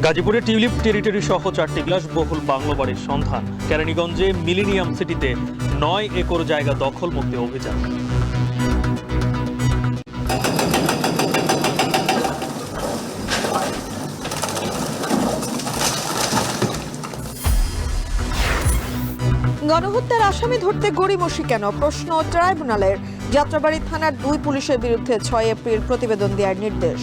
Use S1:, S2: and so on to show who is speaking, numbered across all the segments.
S1: গাজীপুরে tulip territory সহ 4টি বিলাসবহুল বাংলো বাড়ির সন্ধান। কেরানীগঞ্জে মিলেনিয়াম সিটিতে 9 একর জায়গা দখলমুক্তি অভিযান।
S2: গণহত্যার আসামি ধরতে গড়িমসি কেন, প্রশ্ন ট্রাইব্যুনালের। যাত্রাবাড়ী থানার 2 পুলিশের বিরুদ্ধে 6 এপ্রিল প্রতিবেদন দেওয়ার নির্দেশ।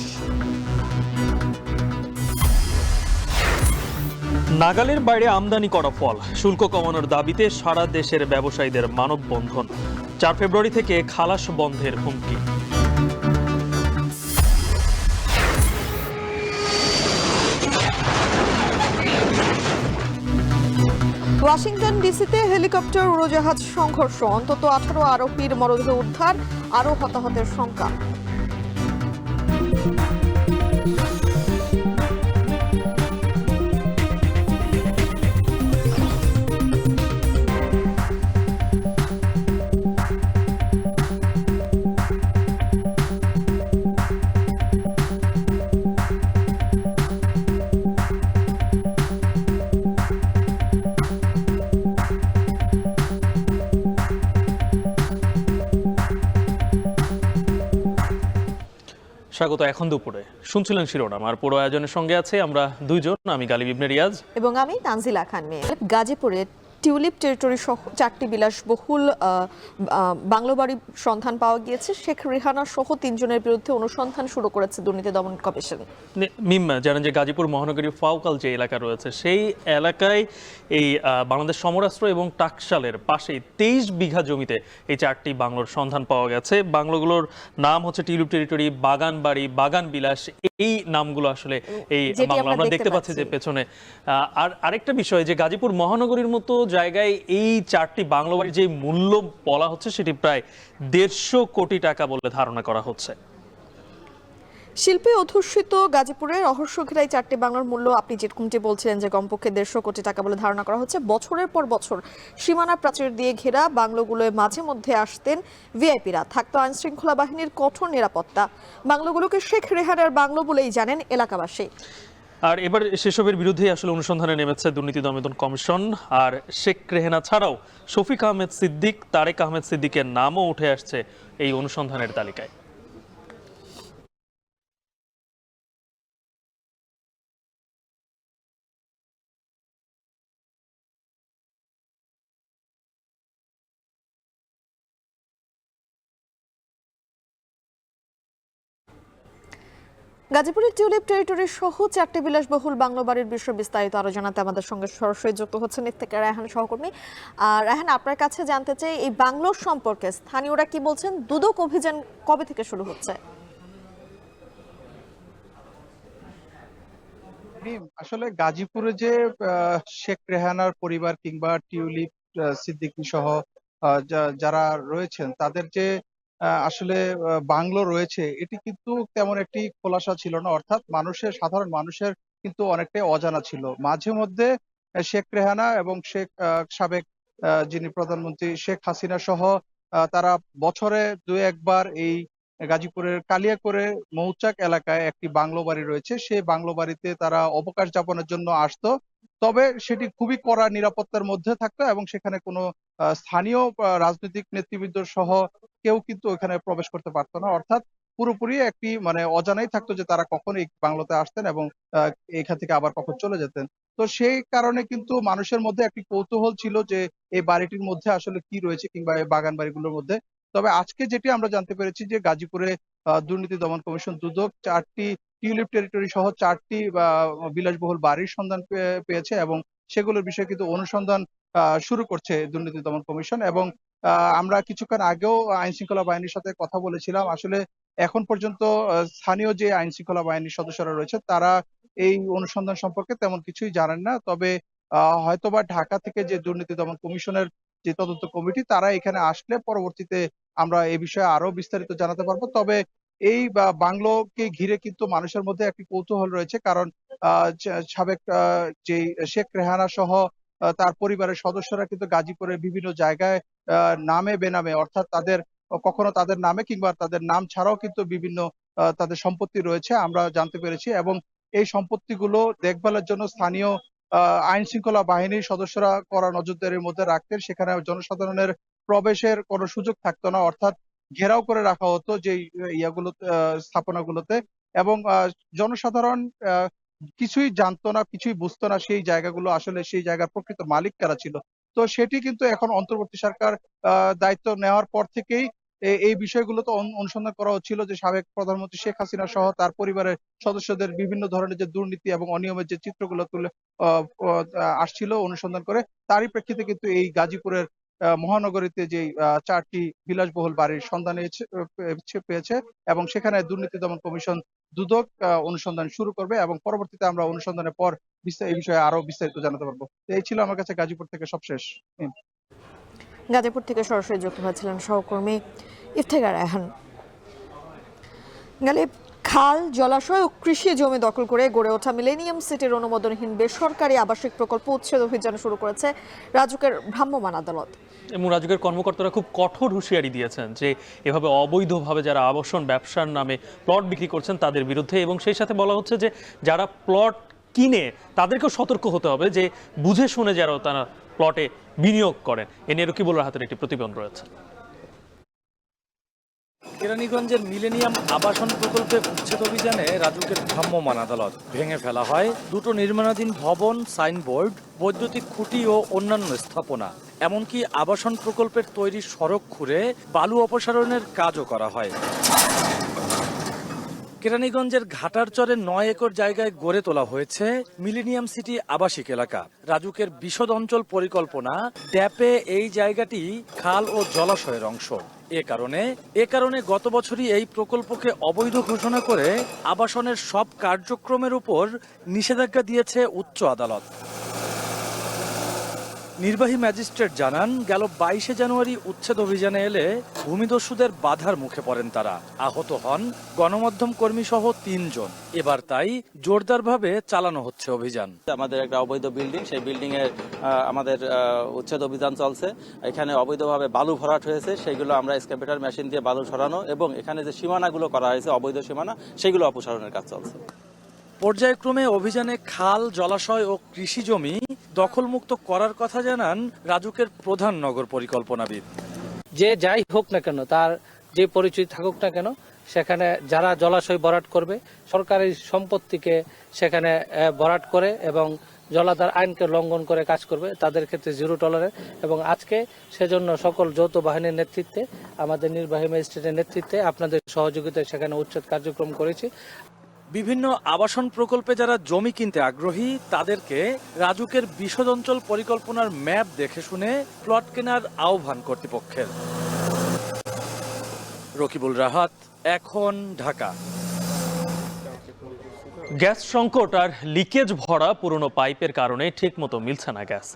S1: নাগালের বাইরে আমদানি করা ফল শুল্ক কমানোর দাবিতে সারা দেশের ব্যবসায়ীদের মানববন্ধন। 4 ফেব্রুয়ারি থেকে খালাস বন্ধের হুমকি।
S2: ওয়াশিংটন ডিসিতে হেলিকপ্টার উড়োজাহাজ সংঘর্ষ, অন্তত 18 আরোহীর মরদেহ উদ্ধার, আরও হতাহতের শঙ্কা।
S1: স্বাগত। এখন দুপুরে শুনছিলেন শিরোনাম, আর পুরো আয়োজনের সঙ্গে আছে আমরা দুইজন, আমি গালিব ইবনে রিয়াজ
S2: এবং আমি তানজিলা খান মেয়ে। গাজীপুরে টিউলিপ টেরিটরি সহ 4টি বিলাসবহুল বাংলো বাড়ির সন্ধান পাওয়া গিয়েছে। শেখ রেহানা সহ 3 জনের বিরুদ্ধে অনুসন্ধান শুরু করেছে দুর্নীতি দমন কমিশন।
S1: মিম জানেন যে গাজীপুর মহানগরীর ফাউকাল যে এলাকা রয়েছে, সেই এলাকায় এই বাংলাদেশ সমরাস্ত্র এবং টাকশালের পাশেই 23 বিঘা জমিতে এই 4টি বাংলোর সন্ধান পাওয়া গেছে। বাংলোগুলোর নাম হচ্ছে টিউলিপ টেরিটরি, বাগান বাড়ি, বাগান বিলাস, এই নামগুলো আসলে এই বাংলো আমরা দেখতে পাচ্ছি যে পেছনে। আর আরেকটা বিষয় যে গাজীপুর মহানগরীর মতো জায়গায় এই 4টি বাংলো বাড়ির যে মূল্য বলা হচ্ছে সেটি প্রায় 150 কোটি টাকা বলে ধারণা করা হচ্ছে।
S2: শিল্পী অধ্যুষিত গাজীপুরের রহস্য ঘেরাই 4টি বাংলার মূল্য আপনি যেরকমটি বলছিলেন যে কমপক্ষে 150 কোটি টাকা বলে ধারণা করা হচ্ছে। বছরের পর বছর সীমানা প্রাচীর দিয়ে ঘেরা বাংলোগুলোয় মাঝে মধ্যে আসতেন ভিআইপিরা, থাকতো আইন শৃঙ্খলা বাহিনীর কঠোর নিরাপত্তা। বাংলোগুলোকে শেখ রেহানার বাংলো বলেই জানেন এলাকাবাসী।
S1: আর এবার সেসবের বিরুদ্ধেই আসলে অনুসন্ধানে নেমেছে দুর্নীতি দমন কমিশন। আর শেখ রেহানা ছাড়াও শফিক আহমেদ সিদ্দিক, তারেক আহমেদ সিদ্দিকের নামও উঠে আসছে এই অনুসন্ধানের তালিকায়।
S2: গাজীপুরের টিউলিপ টেরিটরি সহ 4টি বিলাসবহুল বাংলো বাড়ির বিষয়ে বিস্তারিত আরো জানাতে আমাদের সঙ্গে সরাসরি যুক্ত হচ্ছেন ইফতেখার রায়হান সহকর্মী। রায়হান, আপনার কাছে জানতে চাই এই বাংলোর সম্পর্কে স্থানীয়রা কি বলছেন, দুদক অভিযান কবে থেকে শুরু হচ্ছে?
S3: আসলে গাজীপুরে যে শেখ রেহানার পরিবার কিংবা টিউলিপ সিদ্দিকী সহ যারা রয়েছেন তাদের যে আসলে বাংলো রয়েছে, এটি কিন্তু তেমন একটি খোলাসা ছিল না, অর্থাৎ সাধারণ মানুষের কিন্তু অনেকটাই অজানা ছিল। মাঝে মধ্যে শেখ রেহানা এবং সাবেক যিনি প্রধানমন্ত্রী শেখ হাসিনা সহ তারা বছরে 2-1 বার এই গাজীপুরের কালিয়াকৈরে মৌচাক এলাকায় একটি বাংলো বাড়ি রয়েছে, সেই বাংলো বাড়িতে তারা অবকাশ যাপনের জন্য আসতো। তবে সেটি খুবই কড়া নিরাপত্তার মধ্যে থাকতো এবং সেখানে কোনো স্থানীয় রাজনৈতিক নেতৃবৃন্দ সহ কেউ কিন্তু ওখানে প্রবেশ করতে পারতো না, অর্থাৎ পুরোপুরি একটি মানে অজানাই থাকতো যে তারা কখন এই বাংলোতে আসতেন এবং এখান থেকে আবার কখন চলে যেতেন। তো সেই কারণে কিন্তু মানুষের মধ্যে একটি কৌতূহল ছিল যে এই বাড়িটির মধ্যে আসলে কি রয়েছে কিংবা এই বাগান বাড়িগুলোর মধ্যে। তবে আজকে যেটি আমরা জানতে পেরেছি যে গাজীপুরে দুর্নীতি দমন কমিশন দুদক 4টি টিউলিপ টেরিটরি সহ 4টি বিলাসবহুল বাড়ির সন্ধান পেয়েছে এবং সেগুলোর বিষয়ে কিন্তু অনুসন্ধান শুরু করছে দুর্নীতি দমন কমিশন। এবং আমরা কিছুক্ষণ আগেও আইন শৃঙ্খলা বাহিনীর সাথে কথা বলেছিলাম। আসলে এখন পর্যন্ত স্থানীয় যে আইন শৃঙ্খলা বাহিনীর সদস্যরা রয়েছে তারা এই অনুসন্ধান সম্পর্কে তেমন কিছুই জানেন না। তবে হয়তোবা ঢাকা থেকে যে দুর্নীতি দমন কমিশনের যে তদন্ত কমিটি তারা এখানে আসলে পরবর্তীতে আমরা এই বিষয়ে আরো বিস্তারিত জানাতে পারবো। তবে এই বাংলোকে ঘিরে কিন্তু মানুষের মধ্যে একটি কৌতূহল রয়েছে, কারণ সাবেক যে শেখ রেহানা সহ তার পরিবারের সদস্যরা কিন্তু গাজীপুরের বিভিন্ন জায়গায় নামে বেনামে, অর্থাৎ কখনো তাদের নামে কিংবা তাদের নাম ছাড়াও কিন্তু বিভিন্ন তাদের সম্পত্তি রয়েছে আমরা জানতে পেরেছি। এবং এই সম্পত্তিগুলো দেখভালের জন্য স্থানীয় আইন শৃঙ্খলা বাহিনীর সদস্যরা কড়া নজরদারির মধ্যে রাখতেন। সেখানে জনসাধারণের প্রবেশের কোনো সুযোগ থাকতো না, অর্থাৎ ঘেরাও করে রাখা হতো যে ইয়াগুলোতে, স্থাপনাগুলোতে। এবং জনসাধারণ কিছুই জানতো না, কিছুই বুঝতো না সেই জায়গাগুলো আসলে সেই জায়গার প্রকৃত মালিক কারা ছিল। তো সেটি কিন্তু এখন অন্তর্বর্তী সরকার দায়িত্ব নেওয়ার পর থেকেই এই বিষয়গুলো তো অনুসন্ধান করা হচ্ছিল যে সাবেক প্রধানমন্ত্রী শেখ হাসিনা সহ তার পরিবারের সদস্যদের বিভিন্ন ধরনের যে দুর্নীতি এবং অনিয়মের যে চিত্রগুলো তুলে আসছিল অনুসন্ধান করে, তারই প্রেক্ষিতে কিন্তু এই গাজীপুরের মহানগরীতে যে 4টি বিলাসবহুল বাড়ির সন্ধান পেয়েছে এবং সেখানে দুর্নীতি দমন কমিশন দুদক অনুসন্ধান শুরু করবে এবং পরবর্তীতে আমরা অনুসন্ধানের পর এই বিষয়ে আরো বিস্তারিত জানাতে পারবো। এই ছিল আমার কাছে গাজীপুর থেকে সবশেষ।
S2: গাজীপুর থেকে সরাসরি যুক্ত হয়েছিলেন সহকর্মী ইফতেখার রায়হান। গালিব, খাল, জলাশয় ও কৃষি জমি দখল করে গড়ে ওঠা মিলেনিয়াম সিটির অনুমোদনহীন বেসরকারি আবাসিক প্রকল্প উচ্ছেদ অভিযান শুরু করেছে রাজুকের ভ্রাম্যমাণ আদালত।
S1: এবং রাজুকের কর্মকর্তারা খুব কঠোর হুঁশিয়ারি দিয়েছেন যে এভাবে অবৈধভাবে যারা আবাসন ব্যবসার নামে প্লট বিক্রি করছেন তাদের বিরুদ্ধে, এবং সেই সাথে বলা হচ্ছে যে যারা প্লট কিনে তাদেরকেও সতর্ক হতে হবে যে বুঝে শুনে যারা তারা প্লটে বিনিয়োগ করেন। এ নিয়ে রকিবুল রাহাতের একটি প্রতিবেদন রয়েছে।
S4: কেরানীগঞ্জের মিলেনিয়াম আবাসন প্রকল্পে উচ্ছেদ অভিযানে রাজুকের ভ্রাম্যমাণ আদালত। ভেঙে ফেলা হয় দুটো নির্মাণাধীন ভবন, সাইনবোর্ড, বৈদ্যুতিক খুঁটি ও অন্যান্য স্থাপনা। এমনকি আবাসন প্রকল্পের তৈরি সড়ক খুঁড়ে বালু অপসারণের কাজও করা হয়। কেরানীগঞ্জের ঘাটারচরে 9 একর জায়গায় গড়ে তোলা হয়েছে মিলেনিয়াম সিটি আবাসিক এলাকা। রাজুকের বিশদ অঞ্চল পরিকল্পনা ড্যাপে এই জায়গাটি খাল ও জলাশয়ের অংশ। এ কারণে গত বছরই এই প্রকল্পকে অবৈধ ঘোষণা করে আবাসনের সব কার্যক্রমের উপর নিষেধাজ্ঞা দিয়েছে উচ্চ আদালত। নির্বাহী ম্যাজিস্ট্রেট জানান, গেল 22শে জানুয়ারি উচ্ছেদ অভিযানে এলে ভূমিদস্যুদের বাধার মুখে পড়েন তারা। আহত হন গণমাধ্যম কর্মী সহ 3 জন। এবার তাই জোরদারভাবে চালানো হচ্ছে অভিযান।
S5: আমাদের একটা অবৈধ বিল্ডিং, সেই বিল্ডিং এর আমাদের উচ্ছেদ অভিযান চলছে। এখানে অবৈধভাবে বালু ভরাট হয়েছে, সেগুলো আমরা এক্সকাভেটর মেশিন দিয়ে বালু সরানো এবং এখানে যে সীমানাগুলো করা হয়েছে অবৈধ সীমানা, সেগুলো অপসারণের কাজ চলছে।
S4: পর্যায়ক্রমে অভিযানে খাল, জলাশয় ও কৃষি জমি দখলমুক্ত করার কথা জানান রাজুকের প্রধান নগর পরিকল্পনাবিদ।
S6: যে যাই হোক না কেন, তার যে পরিচয় থাকুক না কেন, সেখানে যারা জলাশয় ভরাট করবে সরকারি সম্পত্তিকে সেখানে ভরাট করে এবং জলাধার আইনকে লঙ্ঘন করে কাজ করবে, তাদের ক্ষেত্রে জিরো টলারেন্স। এবং আজকে সেজন্য সকল যৌথ বাহিনীর নেতৃত্বে, আমাদের নির্বাহী ম্যাজিস্ট্রেটের নেতৃত্বে, আপনাদের সহযোগিতায় সেখানে উচ্ছেদ কার্যক্রম করেছি।
S4: বিভিন্ন আবাসন প্রকল্পে যারা জমি কিনতে আগ্রহী তাদেরকে রাজুকের বিশদ অঞ্চল পরিকল্পনার ম্যাপ দেখে শুনে প্লট কেনার আহ্বান কর্তৃপক্ষের। রকিবুল রাহাত, এখন, ঢাকা।
S1: গ্যাস সংকট আর লিকেজ ভরা পুরনো পাইপের কারণে ঠিকমতো মিলছে না গ্যাস।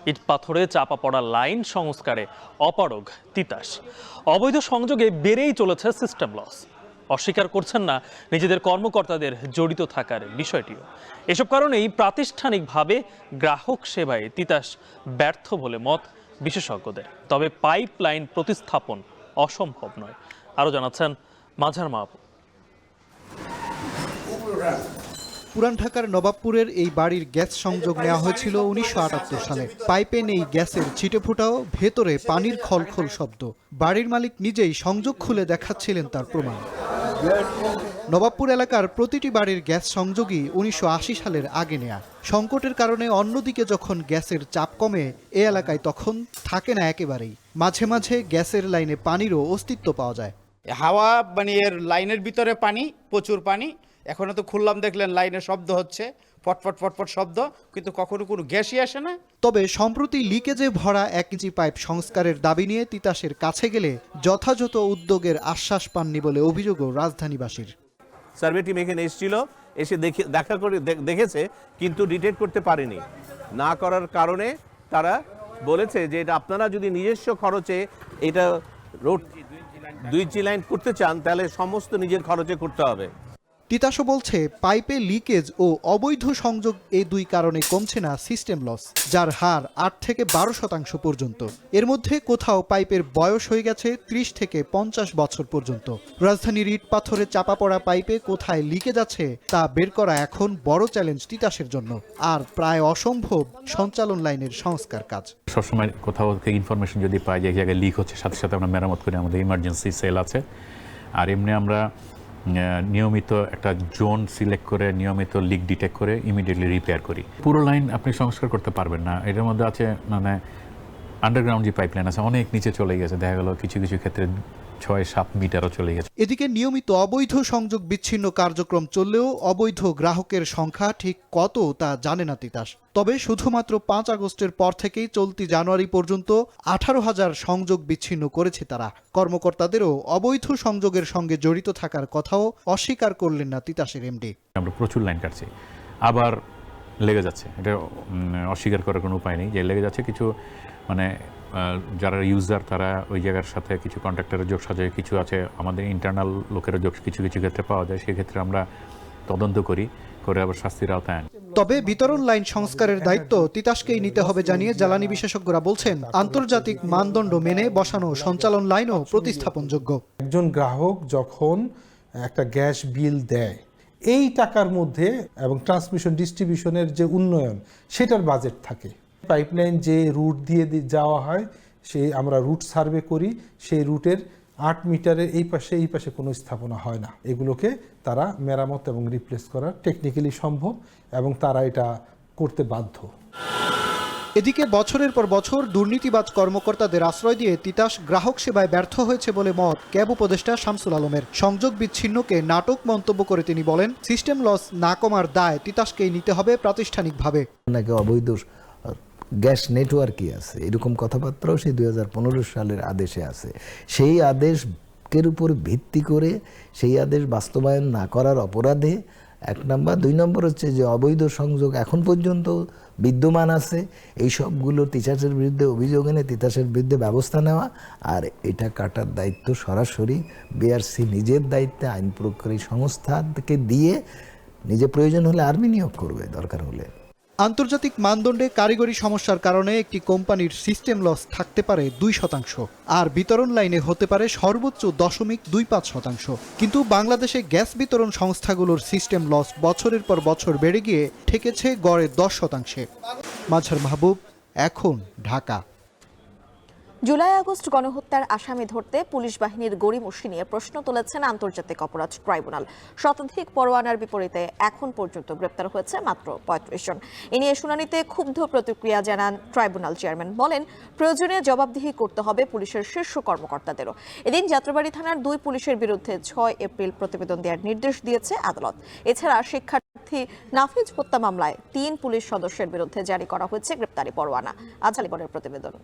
S1: ইট পাথরে চাপা পড়া লাইন সংস্কারে অপারগ তিতাস। অবৈধ সংযোগে বেড়েই চলেছে সিস্টেম লস। অস্বীকার করছেন না নিজেদের কর্মকর্তাদের জড়িত থাকার বিষয়টিও। এসব কারণেই প্রাতিষ্ঠানিকভাবে গ্রাহক সেবায় তিতাস ব্যর্থ বলে মত বিশেষজ্ঞদের। তবে পাইপ লাইন প্রতিস্থাপন অসম্ভব নয়। আরও জানাচ্ছেন মাঝার মাহবুব।
S7: পুরান ঢাকার নবাবপুরের এই বাড়ির গ্যাস সংযোগ নেওয়া হয়েছিল 1978 সালে। পাইপে নেই গ্যাসের ছিটেফোঁটাও, ভেতরে পানির খলখল শব্দ। বাড়ির মালিক নিজেই সংযোগ খুলে দেখাচ্ছিলেন তার প্রমাণ। নবাবপুর এলাকার প্রতিটি বাড়ির গ্যাস সংযোগই 1980 সালের আগে নেয়া। সংকটের কারণে অন্যদিকে যখন গ্যাসের চাপ কমে, এ এলাকায় তখন থাকে না একেবারেই। মাঝে মাঝে গ্যাসের লাইনে পানিরও অস্তিত্ব পাওয়া যায়।
S8: হাওয়া মানে এর লাইনের ভিতরে পানি, প্রচুর পানি। এখনো তো খুললাম, দেখলেন লাইনের শব্দ হচ্ছে, ফটফট ফটফট শব্দ, কিন্তু কখনো কোনো গ্যাসই আসে না।
S7: তবে সম্প্রতি লিকেজে ভরা 1 ইঞ্চি পাইপ সংস্কারের দাবি নিয়ে তিতাসের কাছে গেলে যথাযথ উদ্যোগের আশ্বাস পাননি বলে অভিযোগও রাজধানীবাসীর।
S9: সার্ভে টিম এখানে এসেছিল, এসে দেখা করে দেখেছে, কিন্তু ডিটেক্ট করতে পারেনি। না করার কারণে তারা বলেছে যে এটা আপনারা যদি নিজস্ব খরচে এটা রোড 2 ইঞ্চি লাইন করতে চান তাহলে সমস্ত নিজের খরচে করতে হবে।
S7: তিতাসও বলছে পাইপে লিকেজ ও অবৈধ সংযোগ এই দুই কারণে কমছে না সিস্টেম লস, যার হার ৮ থেকে ১২% পর্যন্ত। এর মধ্যে কোথাও পাইপের বয়স হয়ে গেছে ৩০ থেকে ৫০ বছর পর্যন্ত। রাজধানীর ইট পাথরে চাপা পড়া পাইপে কোথায় লিকেজ আছে তা বের করা এখন বড় চ্যালেঞ্জ তিতাসের জন্য, আর প্রায় অসম্ভব সঞ্চালন লাইনের সংস্কার কাজ।
S10: সবসময় কোথাও থেকে ইনফরমেশন যদি পাই যে এক জায়গায় লিক হচ্ছে, সাথে সাথে আমরা মেরামত করি, আমাদের ইমার্জেন্সি সেল আছে। আর এমনি আমরা নিয়মিত একটা জোন সিলেক্ট করে নিয়মিত লিক ডিটেক্ট করে ইমিডিয়েটলি রিপেয়ার করি। পুরো লাইন আপনি সংস্কার করতে পারবেন না, এটার মধ্যে আছে মানে আন্ডারগ্রাউন্ড যে পাইপলাইন আছে অনেক নিচে চলে গেছে, দেখা গেল কিছু কিছু ক্ষেত্রে ৬-৭ মিটারও চলে গেছে।
S7: এদিকে নিয়মিত অবৈধ সংযোগ বিচ্ছিন্ন কার্যক্রম চললেও অবৈধ গ্রাহকের সংখ্যা ঠিক কত তা জানে না তিতাস। তবে শুধুমাত্র ৫ আগস্টের পর থেকেই চলতি জানুয়ারি পর্যন্ত ১৮,০০০ সংযোগ বিচ্ছিন্ন করেছে তারা। কর্মকর্তাদেরও অবৈধ সংযোগের সঙ্গে জড়িত থাকার কথাও অস্বীকার করলেন না তিতাসের এমডি।
S10: আমরা প্রচুর লাইন কাটছি, আবার লেগে যাচ্ছে, এটা অস্বীকার করার কোনো উপায় নেই যে লেগে যাচ্ছে। কিছু মানে যারা ইউজার তারা ওই জায়গার সাথে কিছু কন্ট্রাক্টরের যোগ সাজায়, কিছু আছে আমাদের ইন্টারনাল লোকেরও যোগ কিছু কিছু ক্ষেত্রে পাওয়া যায়, সেক্ষেত্রে আমরা তদন্ত করি, করে আবার শাস্তির আওতায় আনি।
S7: তবে বিতরণ লাইন সংস্কারের দায়িত্ব তিতাসকেই নিতে হবে জানিয়ে জ্বালানি বিশেষজ্ঞরা বলছেন আন্তর্জাতিক মানদণ্ড মেনে বসানো সঞ্চালন লাইনও প্রতিস্থাপনযোগ্য।
S11: একজন গ্রাহক যখন একটা গ্যাস বিল দেয়, এই টাকার মধ্যে এবং ট্রান্সমিশন ডিস্ট্রিবিউশনের যে উন্নয়ন সেটার বাজেট থাকে। পাইপলাইন যে রুট দিয়ে যাওয়া হয় সেই আমরা রুট সার্ভে করি, সেই রুটের ৮ মিটারের এই পাশে কোনো স্থাপনা হয় না। এগুলোকে তারা মেরামত এবং রিপ্লেস করা টেকনিক্যালি সম্ভব এবং তারা এটা করতে বাধ্য।
S7: এদিকে বছরের পর বছর দুর্নীতিবাজ কর্মকর্তাদের আশ্রয় দিয়ে তিতাস গ্রাহক সেবায় ব্যর্থ হয়েছে বলে মত ক্যাব উপদেষ্টা শামসুল আলমের। সংযোগ বিচ্ছিন্নকে নাটক মন্তব্য করে তিনি বলেন, সিস্টেম লস না কমার দায় তিতাসকেই নিতে হবে প্রাতিষ্ঠানিকভাবে।
S12: নাকি অবৈধ গ্যাস নেটওয়ার্কই আছে, এরকম কথাবার্তাও সেই ২০১৫ সালের আদেশে আছে। সেই আদেশের উপর ভিত্তি করে সেই আদেশ বাস্তবায়ন না করার অপরাধে ১ নম্বর, ২ নম্বর হচ্ছে যে অবৈধ সংযোগ এখন পর্যন্ত বিদ্যমান আছে, এই সবগুলো তিতাসের বিরুদ্ধে অভিযোগ এনে তিতাসের বিরুদ্ধে ব্যবস্থা নেওয়া, আর এটা কাটার দায়িত্ব সরাসরি বিআরসি নিজের দায়িত্বে আইন প্রয়োগকারী সংস্থাকে দিয়ে নিজে প্রয়োজন হলে আর্মি নিয়োগ করবে দরকার হলে।
S7: আন্তর্জাতিক মানদণ্ডে কারিগরি সমস্যার কারণে একটি কোম্পানির সিস্টেম লস থাকতে পারে ২%, আর বিতরণ লাইনে হতে পারে সর্বোচ্চ 0.25%। কিন্তু বাংলাদেশে গ্যাস বিতরণ সংস্থাগুলোর সিস্টেম লস বছরের পর বছর বেড়ে গিয়ে ঠেকেছে গড়ে 10%। মাঝার মাহবুব, এখন, ঢাকা।
S2: জুলাই আগস্ট গণহত্যার আসামি ধরতে পুলিশ বাহিনীর গড়িমসি নিয়ে প্রশ্ন তুলেছেন আন্তর্জাতিক অপরাধ ট্রাইব্যুনাল। শতাধিক পরোয়ানার বিপরীতে এখন পর্যন্ত গ্রেপ্তার হয়েছে মাত্র ৩৫ জন। এ নিয়ে শুনানিতে ক্ষুব্ধ প্রতিক্রিয়া জানান ট্রাইব্যুনাল চেয়ারম্যান। বলেন, প্রয়োজনে জবাবদিহি করতে হবে পুলিশের শীর্ষ কর্মকর্তাদেরও। এদিন যাত্রাবাড়ী থানার 2 পুলিশের বিরুদ্ধে 6 এপ্রিল প্রতিবেদন দেওয়ার নির্দেশ দিয়েছে আদালত। এছাড়া শিক্ষার্থী নাফিজ হত্যা মামলায় 3 পুলিশ সদস্যের বিরুদ্ধে জারি করা হয়েছে গ্রেপ্তারি পরোয়ানা। আজহালিবরের প্রতিবেদন।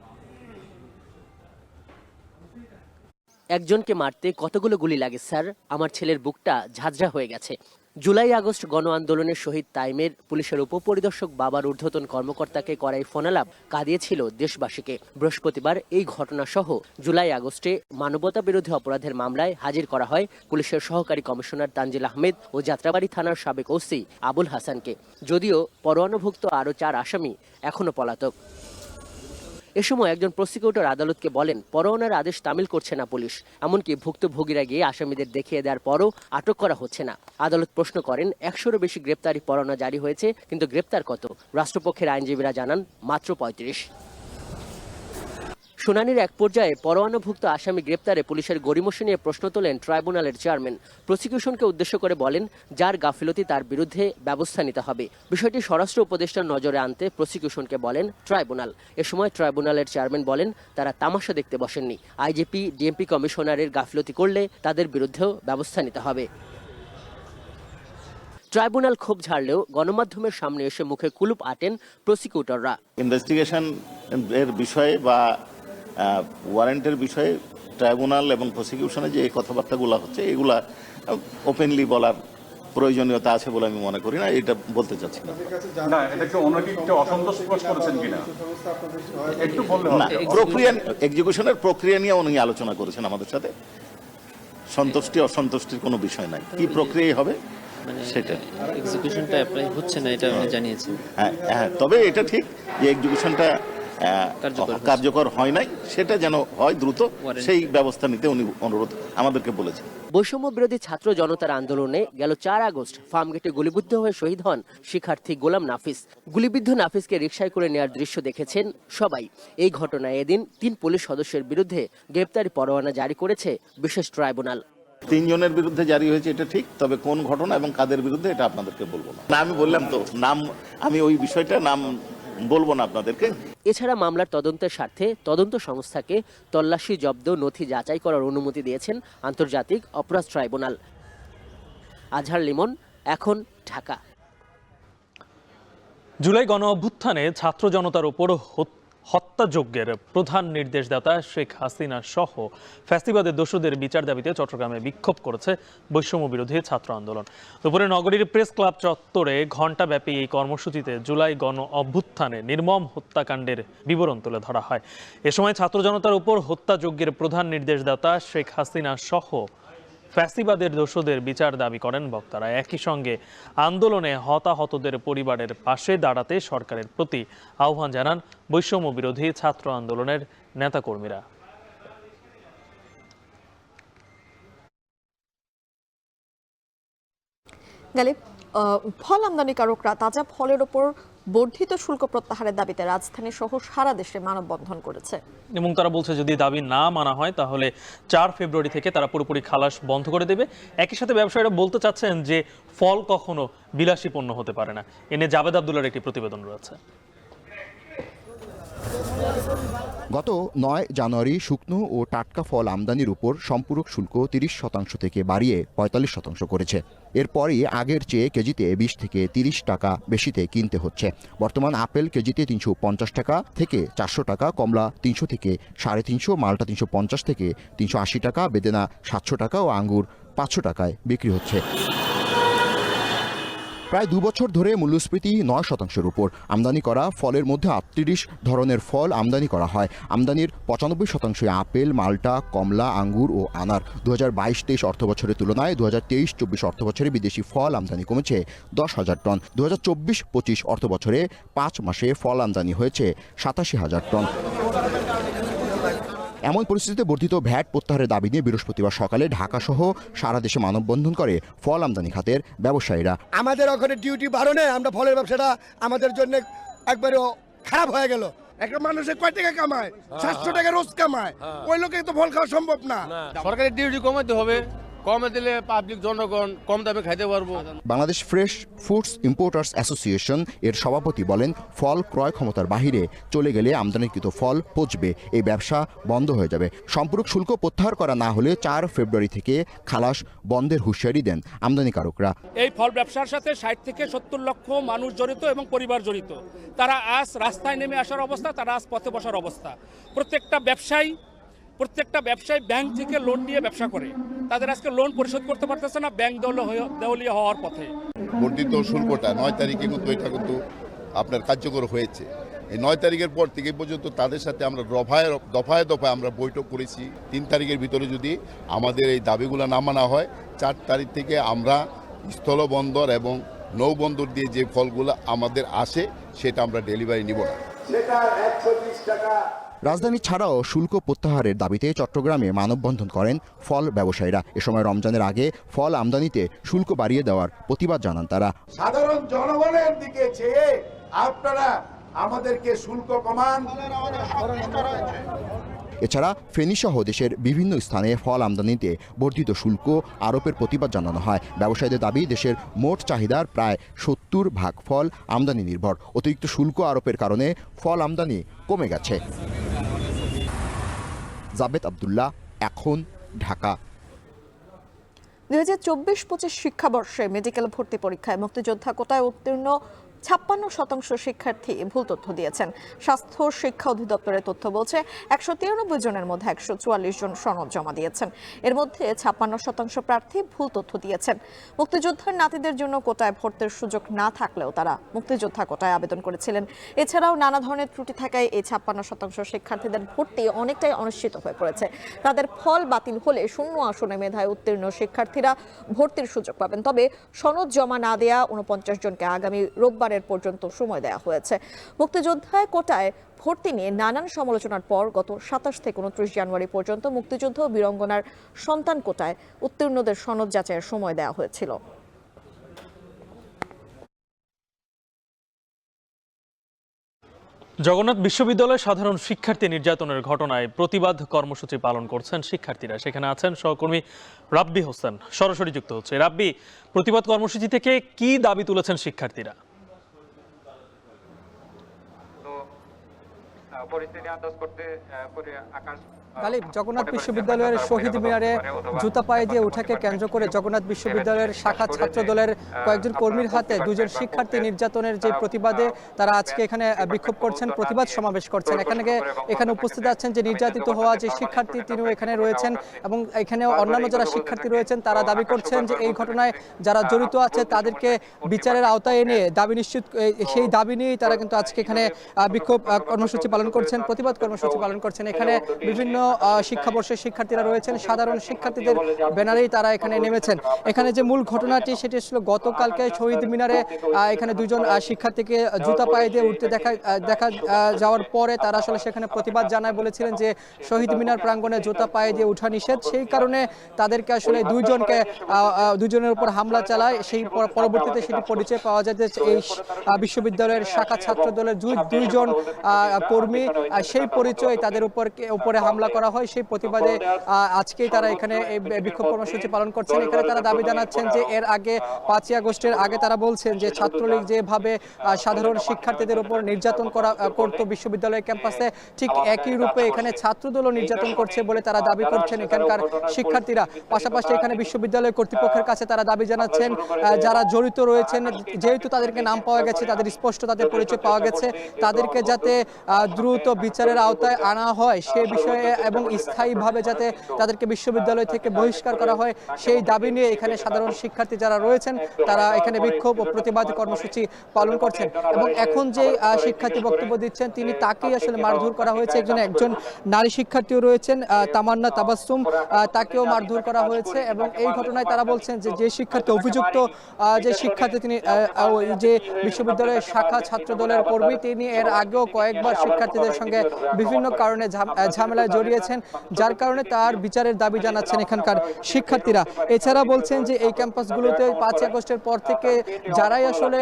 S13: একজনকে মারতে কতগুলো গুলি লাগে স্যার? আমার ছেলের বুকটা ঝাঁঝরা হয়ে গেছে। জুলাই আগস্ট গণ আন্দোলনের শহীদ তাইমের পুলিশের উপপরিদর্শক বাবার ঊর্ধ্বতন কর্মকর্তাকে করাই ফোনালাপ কাঁদিয়েছিল দেশবাসীকে। বৃহস্পতিবার এই ঘটনা সহ জুলাই আগস্টে মানবতা বিরোধী অপরাধের মামলায় হাজির করা হয় পুলিশের সহকারী কমিশনার তানজিল আহমেদ ও যাত্রাবাড়ী থানার সাবেক ওসি আবুল হাসানকে। যদিও পরোয়ানাভুক্ত আরও 4 আসামি এখনো পলাতক। এ সময় একজন প্রসিকিউটর আদালতকে বলেন, পরোয়ানার আদেশ তামিল করছে না পুলিশ, এমনকি ভুক্তভোগীরা গিয়ে আসামিদের দেখিয়ে দেওয়ার পরও আটক করা হচ্ছে না। আদালত প্রশ্ন করেন, 100-এরও বেশি গ্রেপ্তারি পরোয়ানা জারি হয়েছে, কিন্তু গ্রেপ্তার কত? রাষ্ট্রপক্ষের আইনজীবীরা জানান মাত্র 35। শুনানির এক পর্যায়ে পরোয়ানাভুক্ত আসামি গ্রেপ্তারে পুলিশের গড়িমসি নিয়ে প্রশ্ন তোলেন ট্রাইব্যুনালের চেয়ারম্যান। প্রসিকিউশনকে উদ্দেশ্য করে বলেন, যার গাফিলতি তার বিরুদ্ধে ব্যবস্থা নিতে হবে। বিষয়টি স্বরাষ্ট্র উপদেষ্টার নজরে আনতে প্রসিকিউশনকে বলেন ট্রাইব্যুনাল। এ সময় ট্রাইব্যুনালের চেয়ারম্যান বলেন, তারা তামাশা দেখতে বসেননি। আইজিপি, ডিএমপি কমিশনারের গাফিলতি করলে তাদের বিরুদ্ধেও ব্যবস্থা নিতে হবে। ট্রাইব্যুনাল ক্ষোভ ঝাড়লেও গণমাধ্যমের সামনে এসে মুখে কুলুপ আটেন প্রসিকিউটররা।
S14: ইনভেস্টিগেশন এর বিষয়ে বা ওয়ারেন্টের বিষয়ে ট্রাইব্যুনাল এবং প্রসিকিউশনে যে কথাবার্তাগুলো হচ্ছে এগুলা ওপেনলি বলার প্রয়োজনীয়তা আছে বলে আমি মনে করি না, এটা বলতে চাচ্ছি না।
S15: না, এটাকে অনেকে একটু অসন্তোষ প্রকাশ করেছেন কিনা একটু বললে
S14: না, প্রক্রিয়া এক্সিকিউশনের প্রক্রিয়া নিয়ে উনি আলোচনা করেছেন আমাদের সাথে। সন্তুষ্টি অসন্তুষ্টির কোনো বিষয় নাই, কি প্রক্রিয়াই হবে সেটা
S16: এক্সিকিউশনটা অ্যাপ্লাই হচ্ছে না, এটা আমি জানিয়েছি।
S14: হ্যাঁ, তবে এটা ঠিক যে এক্সিকিউশনটা কার্যকর হয় নাই, সেটা যেন হয় দ্রুত, সেই ব্যবস্থা নিতে উনি অনুরোধ আমাদেরকে বলেছেন।
S13: বৈষম্য বিরোধী ছাত্র জনতার আন্দোলনে গেল 4 আগস্ট ফার্মগেটে গুলিবিদ্ধ হয়ে শহীদ হন শিক্ষার্থী গোলাম নাফিস। গুলিবিদ্ধ নাফিসকে রিকশায় করে নেওয়ার দৃশ্য দেখেছেন সবাই। এই ঘটনায় এদিন 3 পুলিশ সদস্যের বিরুদ্ধে গ্রেপ্তারি পরোয়ানা জারি করেছে বিশেষ ট্রাইব্যুনাল।
S14: 3 জনের বিরুদ্ধে জারি হয়েছে, এটা ঠিক, তবে কোন ঘটনা এবং কাদের বিরুদ্ধে এটা আপনাদেরকে বলবো না। আমি বললাম তো নাম, আমি ওই বিষয়টা নাম বলবো না আপনাদেরকে।
S13: এছাড়া মামলার তদন্তের স্বার্থে তদন্ত সংস্থাকে তল্লাশি, জব্দ, নথি যাচাই করার অনুমতি দিয়েছেন আন্তর্জাতিক অপরাধ ট্রাইব্যুনাল। আজহার লিমন, এখন, ঢাকা।
S1: জুলাই গণ অভ্যুত্থানে ছাত্র জনতার উপর হত্যাযজ্ঞের প্রধান নির্দেশদাতা শেখ হাসিনা সহ ফ্যাসিবাদের দোষীদের বিচার দাবিতে চট্টগ্রামে বিক্ষোভ করেছে বৈষম্য বিরোধী ছাত্র আন্দোলন। দুপুরে নগরীর প্রেস ক্লাব চত্বরে ঘণ্টাব্যাপী এই কর্মসূচিতে জুলাই গণ অভ্যুত্থানে নির্মম হত্যাকাণ্ডের বিবরণ তুলে ধরা হয়। এ সময় ছাত্র জনতার উপর হত্যাযজ্ঞের প্রধান নির্দেশদাতা শেখ হাসিনা সহ ফ্যাসিবাদের দোষীদের বিচার দাবি করেন বক্তারা। একই সঙ্গে আন্দোলনে হতাহতদের পরিবারের পাশে দাঁড়াতে সরকারের প্রতি আহ্বান জানান বৈষম্য বিরোধী ছাত্র আন্দোলনের নেতাকর্মীরা।
S2: গালিব, ফল আমদানিকারকরা তাজা ফলের ওপর বর্ধিত শুল্ক প্রত্যাহারের দাবিতে রাজধানী সহ সারা দেশে মানববন্ধন করেছে
S1: এবং তারা বলছে যদি দাবি না মানা হয় তাহলে 4 ফেব্রুয়ারি থেকে তারা পুরোপুরি খালাস বন্ধ করে দেবে। একই সাথে ব্যবসায়ীরা বলতে চাচ্ছেন যে ফল কখনো বিলাসী পণ্য হতে পারে না। এনে জাবেদ আব্দুল্লাহর একটি প্রতিবেদন রয়েছে।
S17: গত 9 জানুয়ারি শুকনো ও টাটকা ফল আমদানির উপর সম্পূরক শুল্ক 30% থেকে বাড়িয়ে 45% করেছে। এরপরই আগের চেয়ে কেজিতে 20 থেকে 30 টাকা বেশিতে কিনতে হচ্ছে। বর্তমান আপেল কেজিতে 350 টাকা থেকে 400 টাকা, কমলা 300 থেকে 350, মালটা 350 থেকে 380 টাকা, বেদেনা 700 টাকা ও আঙ্গুর 500 টাকায় বিক্রি হচ্ছে। প্রায় 2 বছর ধরে মূল্যস্ফীতি 9%-এর উপর। আমদানি করা ফলের মধ্যে 38 ধরনের ফল আমদানি করা হয়। আমদানির 95% আপেল, মাল্টা, কমলা, আঙ্গুর ও আনার। 2022-23 অর্থবছরের তুলনায় 2023-24 অর্থবছরে বিদেশি ফল আমদানি কমেছে 10,000 টন। 2024-25 অর্থবছরে 5 মাসে ফল আমদানি হয়েছে 87,000 টন। এমন পরিস্থিতিতে বর্ধিত ভ্যাট প্রত্যাহারের দাবি নিয়ে বৃহস্পতিবার সকালে ঢাকা সহ সারা দেশে মানববন্ধন করে ফল আমদানি খাতের ব্যবসায়ীরা।
S18: আমাদের ওখানে ডিউটি বাড়নে আমরা ফলের ব্যবসাটা আমাদের জন্য একবারে খারাপ হয়ে গেল। একটা মানুষে কয় টাকা কামায়? 700 টাকা রোজ কামায়। ওই লোকে তো ফল খাওয়া সম্ভব না।
S19: সরকারের ডিউটি কমাতে হবে, কমে দিলে পাবলিক জনগণ কম দামে খাইতে পারবো।
S17: Bangladesh fresh foods importers association এর সভাপতি বলেন, ফল ক্রয় ক্ষমতার বাহিরে চলে গেলে আমদানিকৃত ফল পচবে, এই ব্যবসা বন্ধ হয়ে যাবে। সম্পূরক শুল্ক প্রত্যাহার করা না হলে 4 ফেব্রুয়ারি থেকে খালাস বন্ধের হুঁশিয়ারি দেন আমদানিকারকরা।
S20: এই ফল ব্যবসার সাথে 60 থেকে 70 লক্ষ মানুষ জড়িত এবং পরিবার জড়িত। তারা আজ রাস্তায় নেমে আসার অবস্থা, তারা আজ পথে বসার অবস্থা। প্রত্যেকটা ব্যবসায়ী ব্যাংক থেকে লোন নিয়ে ব্যবসা করে, তাদের আজকে লোন পরিশোধ করতে পারতেছে না, ব্যাংক দেউলিয়া হওয়ার পথে।
S21: বর্ধিত শুল্কটা 9 তারিখে কিন্তু এটা কিন্তু আপনার কার্যকর হয়েছে। এই 9 তারিখের পর থেকে পর্যন্ত তাদের সাথে আমরা দফায় দফায় আমরা বৈঠক করেছি। 3 তারিখের ভিতরে যদি আমাদের এই দাবিগুলো না মানা হয়, 4 তারিখ থেকে আমরা স্থলবন্দর এবং নৌবন্দর দিয়ে যে ফলগুলো আমাদের আসে সেটা আমরা ডেলিভারি নিব না।
S17: সেটা 120 টাকা। রাজধানী ছাড়াও শুল্ক প্রত্যাহারের দাবিতে চট্টগ্রামে মানববন্ধন করেন ফল ব্যবসায়ীরা। এ সময় রমজানের আগে ফল আমদানিতে শুল্ক বাড়িয়ে দেওয়ার প্রতিবাদ জানান তারা।
S22: সাধারণ জনগণের দিকে চেয়ে আপনারা আমাদেরকে শুল্ক কমান।
S17: এছাড়া ফেনীসহ দেশের বিভিন্ন স্থানে ফল আমদানিতে বর্ধিত শুল্ক আরোপের প্রতিবাদ জানানো হয়। ব্যবসায়ীদের দাবি, দেশের মোট চাহিদার প্রায় 70% ফল আমদানি নির্ভর। অতিরিক্ত শুল্ক আরোপের কারণে ফল আমদানি কমে গেছে। জাবেদ আব্দুল্লাহ, এখন, ঢাকা।
S2: 2024-25 শিক্ষাবর্ষে মেডিকেল ভর্তি পরীক্ষায় মুক্তিযোদ্ধা কোটায় উত্তীর্ণ 56% শিক্ষার্থী ভুল তথ্য দিয়েছেন। স্বাস্থ্য শিক্ষা অধিদপ্তরের তথ্য বলছে 193 জনের মধ্যে 144 জন সনদ জমা দিয়েছেন। এর মধ্যে 56% প্রার্থী ভুল তথ্য দিয়েছেন। মুক্তিযোদ্ধার নাতিদের জন্য কোটায় ভর্তির সুযোগ না থাকলেও তারা মুক্তিযোদ্ধা কোটায় আবেদন করেছিলেন। এছাড়াও নানা ধরনের ত্রুটি থাকায় এই 56% শিক্ষার্থীদের ভর্তি অনেকটাই অনিশ্চিত হয়ে পড়েছে। তাদের ফল বাতিল হলে শূন্য আসনে মেধায় উত্তীর্ণ শিক্ষার্থীরা ভর্তির সুযোগ পাবেন। তবে সনদ জমা না দেয়া 49 জনকে আগামী রোববারের পর্যন্ত সময় দেওয়া হয়েছে। মুক্তিযোদ্ধায় কোটায় ভর্তি নিয়ে নানান সমালোচনার পর গত 27 থেকে 29 জানুয়ারি পর্যন্ত মুক্তিযুদ্ধ বীরঙ্গনার সন্তান কোটায় উত্তীর্ণদের সনদ যাচাইয়ের সময় দেওয়া হয়েছিল।
S1: জগন্নাথ বিশ্ববিদ্যালয়ে সাধারণ শিক্ষার্থী নির্যাতনের ঘটনায় প্রতিবাদ কর্মসূচি পালন করছেন শিক্ষার্থীরা। সেখানে আছেন সহকর্মী রাব্বি হোসেন, সরাসরি যুক্ত হচ্ছে। রাব্বি, প্রতিবাদ কর্মসূচি থেকে কি দাবি তুলেছেন শিক্ষার্থীরা?
S3: গালিব, জগন্নাথ বিশ্ববিদ্যালয়ের শহীদ মিনারে জুতা পায়ে দিয়ে ওঠাকে কেন্দ্র করে জগন্নাথ বিশ্ববিদ্যালয়ের শাখা ছাত্র দলের কয়েকজন কর্মীর হাতে দুজন শিক্ষার্থী নির্যাতনের যে প্রতিবাদে তারা আজকে এখানে বিক্ষোভ করছেন, প্রতিবাদ সমাবেশ করছেন। এখানে উপস্থিত আছেন যে নির্যাতিত হওয়া যে শিক্ষার্থী, তিনিও এখানে রয়েছেন এবং এখানে অন্যান্য যারা শিক্ষার্থী রয়েছেন তারা দাবি করছেন যে এই ঘটনায় যারা জড়িত আছে তাদেরকে বিচারের আওতায় এনে দাবি নিশ্চিত, সেই দাবি নিয়েই তারা কিন্তু আজকে এখানে বিক্ষোভ কর্মসূচি পালন করছেন, প্রতিবাদ কর্মসূচি পালন করছেন। এখানে বিভিন্ন শিক্ষাবর্ষের শিক্ষার্থীরা রয়েছেন, সাধারণ শিক্ষার্থীদের ব্যানারেই তারা এখানে নেমেছেন। এখানে যে মূল ঘটনাটি সেটি ছিল গতকালকে শহীদ মিনারে এখানে দুজন শিক্ষার্থীকে জুতা পায়ে দিয়ে উঠতে দেখা যাওয়ার পরে তারা আসলে সেখানে প্রতিবাদ জানায়, বলেছিলেন যে শহীদ মিনার প্রাঙ্গণে জুতা পায়ে দিয়ে ওঠা নিষেধ। সেই কারণে তাদেরকে আসলে দুজনের উপর হামলা চালায়। সেই পরবর্তীতে সেটি পরিচয় পাওয়া যায় যে এই বিশ্ববিদ্যালয়ের শাখা ছাত্র দলের দুইজন কর্মী, সেই পরিচয় তাদের উপরে হামলা করা হয়। সেই প্রতিবাদে আজকেই তারা এখানে বিক্ষোভ কর্মসূচি পালন করছেন। এখানে তারা দাবি জানাচ্ছেন যে এর আগে 5ই আগস্টের আগে তারা বলছেন যে ছাত্রলীগ যেভাবে সাধারণ শিক্ষার্থীদের উপর নির্যাতন করত বিশ্ববিদ্যালয়ের ক্যাম্পাসে, ঠিক একই রূপে এখানে ছাত্রদলও নির্যাতন করছে বলে তারা দাবি করছেন এখানকার শিক্ষার্থীরা। পাশাপাশি এখানে বিশ্ববিদ্যালয় কর্তৃপক্ষের কাছে তারা দাবি জানাচ্ছেন যারা জড়িত রয়েছেন, যেহেতু তাদেরকে নাম পাওয়া গেছে, তাদের স্পষ্ট তাদের পরিচয় পাওয়া গেছে, তাদেরকে যাতে দ্রুত বিচারের আওতায় আনা হয় সে বিষয়ে এবং স্থায়ীভাবে যাতে তাদেরকে বিশ্ববিদ্যালয় থেকে বহিষ্কার করা হয় সেই দাবি নিয়ে এখানে সাধারণ শিক্ষার্থী যারা রয়েছেন তারা এখানে বিক্ষোভ ও প্রতিবাদ কর্মসূচি পালন করছেন। এবং এখন যে শিক্ষার্থী বক্তব্য দিচ্ছেন তিনি তাকেই আসলে মারধর করা হয়েছে। একজন নারী শিক্ষার্থীও রয়েছেন, তামান্না তাবাসসুম, তাকেও মারধর করা হয়েছে। এবং এই ঘটনায় তারা বলছেন যে শিক্ষার্থী অভিযুক্ত যে শিক্ষার্থী তিনি যে বিশ্ববিদ্যালয়ের শাখা ছাত্র দলের কর্মী, তিনি এর আগেও কয়েকবার শিক্ষার্থীদের সঙ্গে বিভিন্ন কারণে ঝামেলায় জড়িয়েছেন, যার কারণে তার বিচারের দাবি জানাচ্ছেন এখানকার শিক্ষার্থীরা। এছাড়া বলছেন যে এই ক্যাম্পাসগুলোতে 5ই আগস্টের পর থেকে যারাই আসলে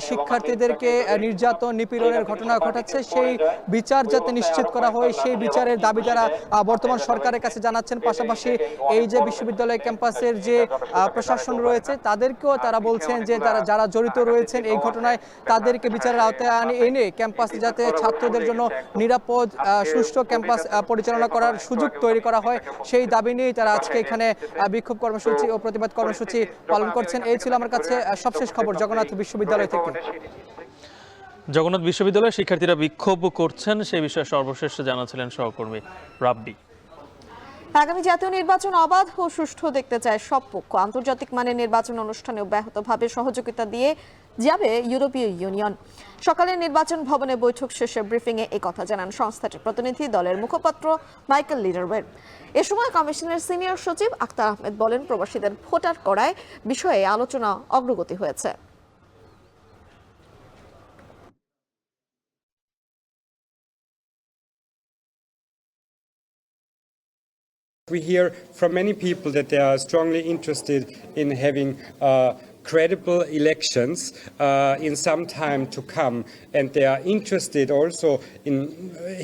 S3: শিক্ষার্থীদেরকে নির্যাতন নিপীড়নের ঘটনা ঘটাচ্ছে সেই বিচার যাতে নিশ্চিত করা হয় সেই বিচারের দাবি যারা বর্তমান সরকারের কাছে জানাচ্ছেন। পাশাপাশি এই যে বিশ্ববিদ্যালয় ক্যাম্পাসের যে প্রশাসন রয়েছে তাদেরকেও তারা বলছেন যে যারা জড়িত রয়েছেন এই ঘটনায় তাদেরকে বিচারের আওতায় এনে ক্যাম্পাসে যাতে ছাত্রদের জন্য নিরাপদ সুষ্ঠু ক্যাম্পাস পরিচালনা করার সুযোগ তৈরি করা হয় সেই দাবি নিয়েই তারা আজকে এখানে বিক্ষোভ কর্মসূচি ও প্রতিবাদ কর্মসূচি পালন করছেন। এই ছিল আমার কাছে সবশেষ খবর জগন্নাথ বিশ্ববিদ্যালয় থেকে।
S1: জগন্নাথ বিশ্ববিদ্যালয়ের শিক্ষার্থীরা বিক্ষোভ করছেন সেই বিষয়ে সর্বশেষ জানাচ্ছিলেন সহকর্মী রাব্বি।
S2: আগামী জাতীয় নির্বাচন অবাধ ও সুষ্ঠু দেখতে চায় সব পক্ষ। আন্তর্জাতিক মানের নির্বাচন অনুষ্ঠানে ব্যাহতভাবে সহযোগিতা দিয়ে যাবে ইউরোপীয় ইউনিয়ন। সকালে নির্বাচন ভবনে বৈঠক শেষে ব্রিফিংয়ে এই কথা জানান সংস্থাটির প্রতিনিধি দলের মুখপাত্র মাইকেল লিডারওয়ের। এ সময় কমিশনের সিনিয়র সচিব আক্তার আহমেদ বলেন, প্রবাসীদের ভোটার করায় বিষয়ে আলোচনা অগ্রগতি হয়েছে।
S5: We hear from many people that they are strongly interested in having credible elections in some time to come, and they are interested also in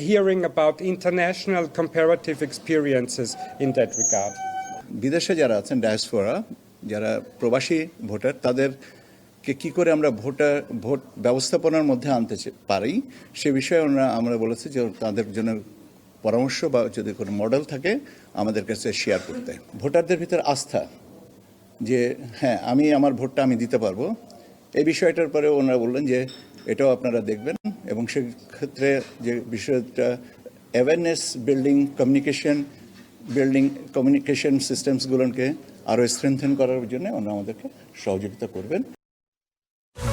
S5: hearing about international comparative experiences in that regard.
S23: বিদেশে যারা আছেন diaspora, যারা প্রবাসী voter, তাদেরকে কি করে আমরা vote ব্যবস্থাপনার মধ্যে আনতে পারি সে বিষয়ে আমরা বলেছি যে তাদের জন্য পরামর্শ বা যদি কোনো মডেল থাকে আমাদের কাছে শেয়ার করতে। ভোটারদের ভিতরে আস্থা যে হ্যাঁ আমি আমার ভোটটা আমি দিতে পারবো, এই বিষয়টার পরে ওনারা বললেন যে এটাও আপনারা দেখবেন এবং সেক্ষেত্রে যে বিষয়টা অ্যাওয়ারনেস কমিউনিকেশন সিস্টেমসগুলোকে আরও স্ট্রেংথেন করার জন্য ওনারা আমাদেরকে সহযোগিতা করবেন।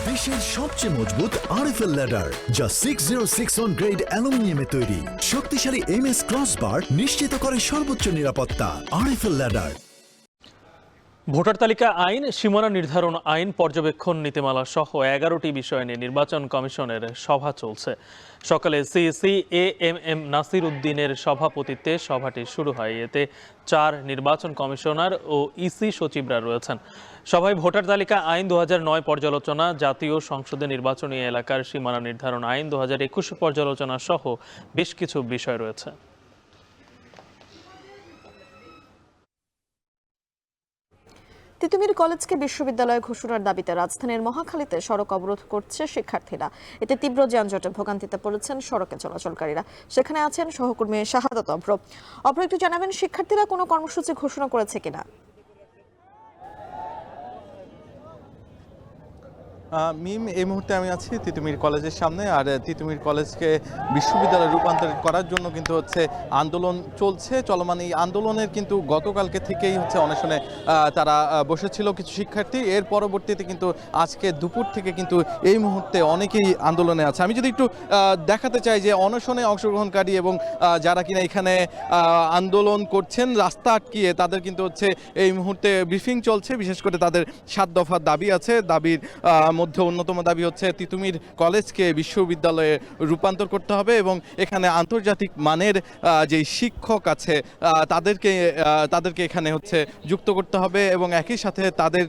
S4: বিশ্বের সবচেয়ে মজবুত আরএফএল ল্যাডার, যা 6061 গ্রেড অ্যালুমিনিয়ামে তৈরি। শক্তিশালী এমএস ক্রসবার নিশ্চিত করে সর্বোচ্চ নিরাপত্তা। RFL ladder.
S1: ভোটার তালিকা আইন, সীমানা নির্ধারণ আইন, পর্যবেক্ষণ নীতিমালা সহ 11টি বিষয় নিয়ে নির্বাচন কমিশনের সভা চলছে। সকালে সিইসি এএমএম নাসির উদ্দিনের সভাপতিত্বে সভাটি শুরু হয়। এতে 4 নির্বাচন কমিশনার ও ইসি সচিবরা রয়েছেন। সভায় ভোটার তালিকা আইন 2009 পর্যালোচনা, জাতীয় সংসদে নির্বাচনী এলাকার সীমানা নির্ধারণ আইন 2021 পর্যালোচনা সহ বেশ কিছু বিষয় রয়েছে।
S2: তিতুমির কলেজকে বিশ্ববিদ্যালয় ঘোষণার দাবিতে রাজধানীর মহাখালীতে সড়ক অবরোধ করছে শিক্ষার্থীরা। এতে তীব্র যানজটে ভোগান্তিতে পড়েছেন সড়কে চলাচলকারীরা। সেখানে আছেন সহকর্মী শাহাদাত অভ্র। অভ্র, একটু জানাবেন শিক্ষার্থীরা কোনো কর্মসূচি ঘোষণা করেছে কিনা?
S6: মিম, এই মুহূর্তে আমি আছি তিতুমির কলেজের সামনে। আর তিতুমির কলেজকে বিশ্ববিদ্যালয়ে রূপান্তরিত করার জন্য কিন্তু আন্দোলন চলছে। চলমান এই আন্দোলনের কিন্তু গতকালকে থেকেই অনশনে তারা বসেছিল কিছু শিক্ষার্থী। এর পরবর্তীতে কিন্তু আজকে দুপুর থেকে কিন্তু এই মুহূর্তে অনেকেই আন্দোলনে আছে। আমি যদি একটু দেখাতে চাই যে অনশনে অংশগ্রহণকারী এবং যারা কিনা এখানে আন্দোলন করছেন রাস্তা আটকিয়ে, তাদের কিন্তু এই মুহূর্তে ব্রিফিং চলছে। বিশেষ করে তাদের 7 দফা দাবি আছে। দাবির মধ্যে অন্যতম দাবি তিতুমির কলেজকে বিশ্ববিদ্যালয়ে রূপান্তর করতে হবে এবং এখানে আন্তর্জাতিক মানের যে শিক্ষক আছে তাদেরকে এখানে যুক্ত করতে হবে এবং একই সাথে তাদের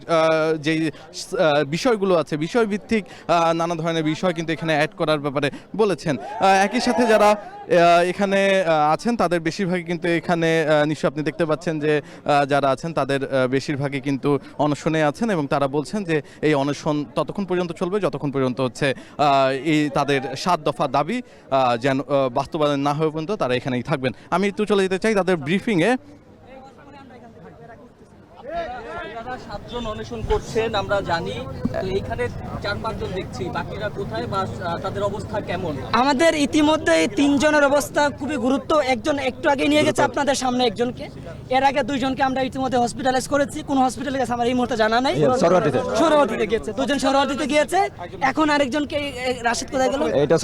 S6: যে বিষয়গুলো আছে বিষয়ভিত্তিক নানা ধরনের বিষয় কিন্তু এখানে অ্যাড করার ব্যাপারে বলেছেন। একই সাথে যারা এখানে আছেন তাদের বেশিরভাগই কিন্তু এখানে নিশ্চয়ই আপনি দেখতে পাচ্ছেন যে যারা আছেন তাদের বেশিরভাগই কিন্তু অনশনে আছেন এবং তারা বলছেন যে এই অনশন ততক্ষণ পর্যন্ত চলবে যতক্ষণ পর্যন্ত এই তাদের 7 দফা দাবি যেন বাস্তবায়ন না হয়ে পর্যন্ত তারা এখানেই থাকবেন। আমি একটু চলে যেতে চাই তাদের ব্রিফিংয়ে।
S8: 7 জন অনশন করছেন আমরা জানি, তো এইখানে 4-5 জন দেখছি, বাকিরা কোথায় বা তাদের অবস্থা কেমন?
S24: আমাদের ইতিমধ্যে 3 জনের অবস্থা খুবই গুরুত্ব। একজন একটু আগে নিয়ে গেছে আপনাদের সামনে একজনকে, এর আগে 2 জনকে আমরা ইতিমধ্যে হসপিটালাইজ করেছি। কোন হসপিটালে গেছে আমার এই মুহূর্তে জানা নাই। সরোয়ার্দিতে গেছে, 2 জন সরোয়ার্দিতে গিয়েছে। এখন আরেকজনকে রাশিদ কোথায় গেল? এটা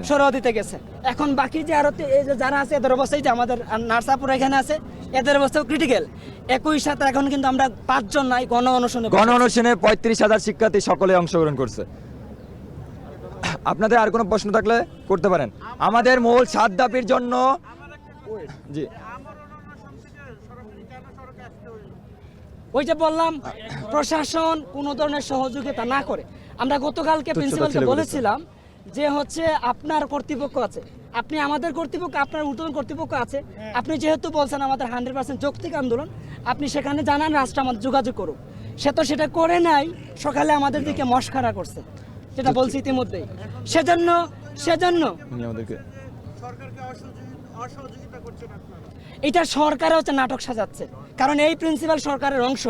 S24: সরোয়ার্দিতে গেছে। এখন বাকি যে আরো যারা আছে এদের অবস্থাই যে আমাদের নার্সাপুর এখানে আছে, এদের অবস্থাও ক্রিটিক্যাল। একই সাথে এখন কিন্তু আমরা 5 জন নাই গণ অনশনে
S25: 35,000 শিক্ষার্থী সকলে অংশগ্রহণ করছে। আপনাদের আর কোনো প্রশ্ন থাকলে করতে পারেন। আমাদের মূল 7 দাবির জন্য জি
S24: ওই যে বললাম, প্রশাসন কোনো ধরনের সহযোগিতা না করে। আমরা গতকালকে প্রিন্সিপালকে বলেছিলাম যে আপনার কর্তৃপক্ষ আছে, আপনি আমাদের কর্তৃপক্ষ, আপনার ঊর্ধ্বতন কর্তৃপক্ষ আছে। আপনি যেহেতু বলছেন আমাদের 100% যৌক্তিক আন্দোলন, আপনি সেখানে জানান রাষ্ট্র আমাদের যোগাযোগ করুক। সে তো সেটা করে নাই, সকালে আমাদের দিকে মশকারা করছে, যেটা বলছি ইতিমধ্যেই। সেজন্য এটা সরকার নাটক সাজাচ্ছে, কারণ এই প্রিন্সিপাল সরকারের অংশ।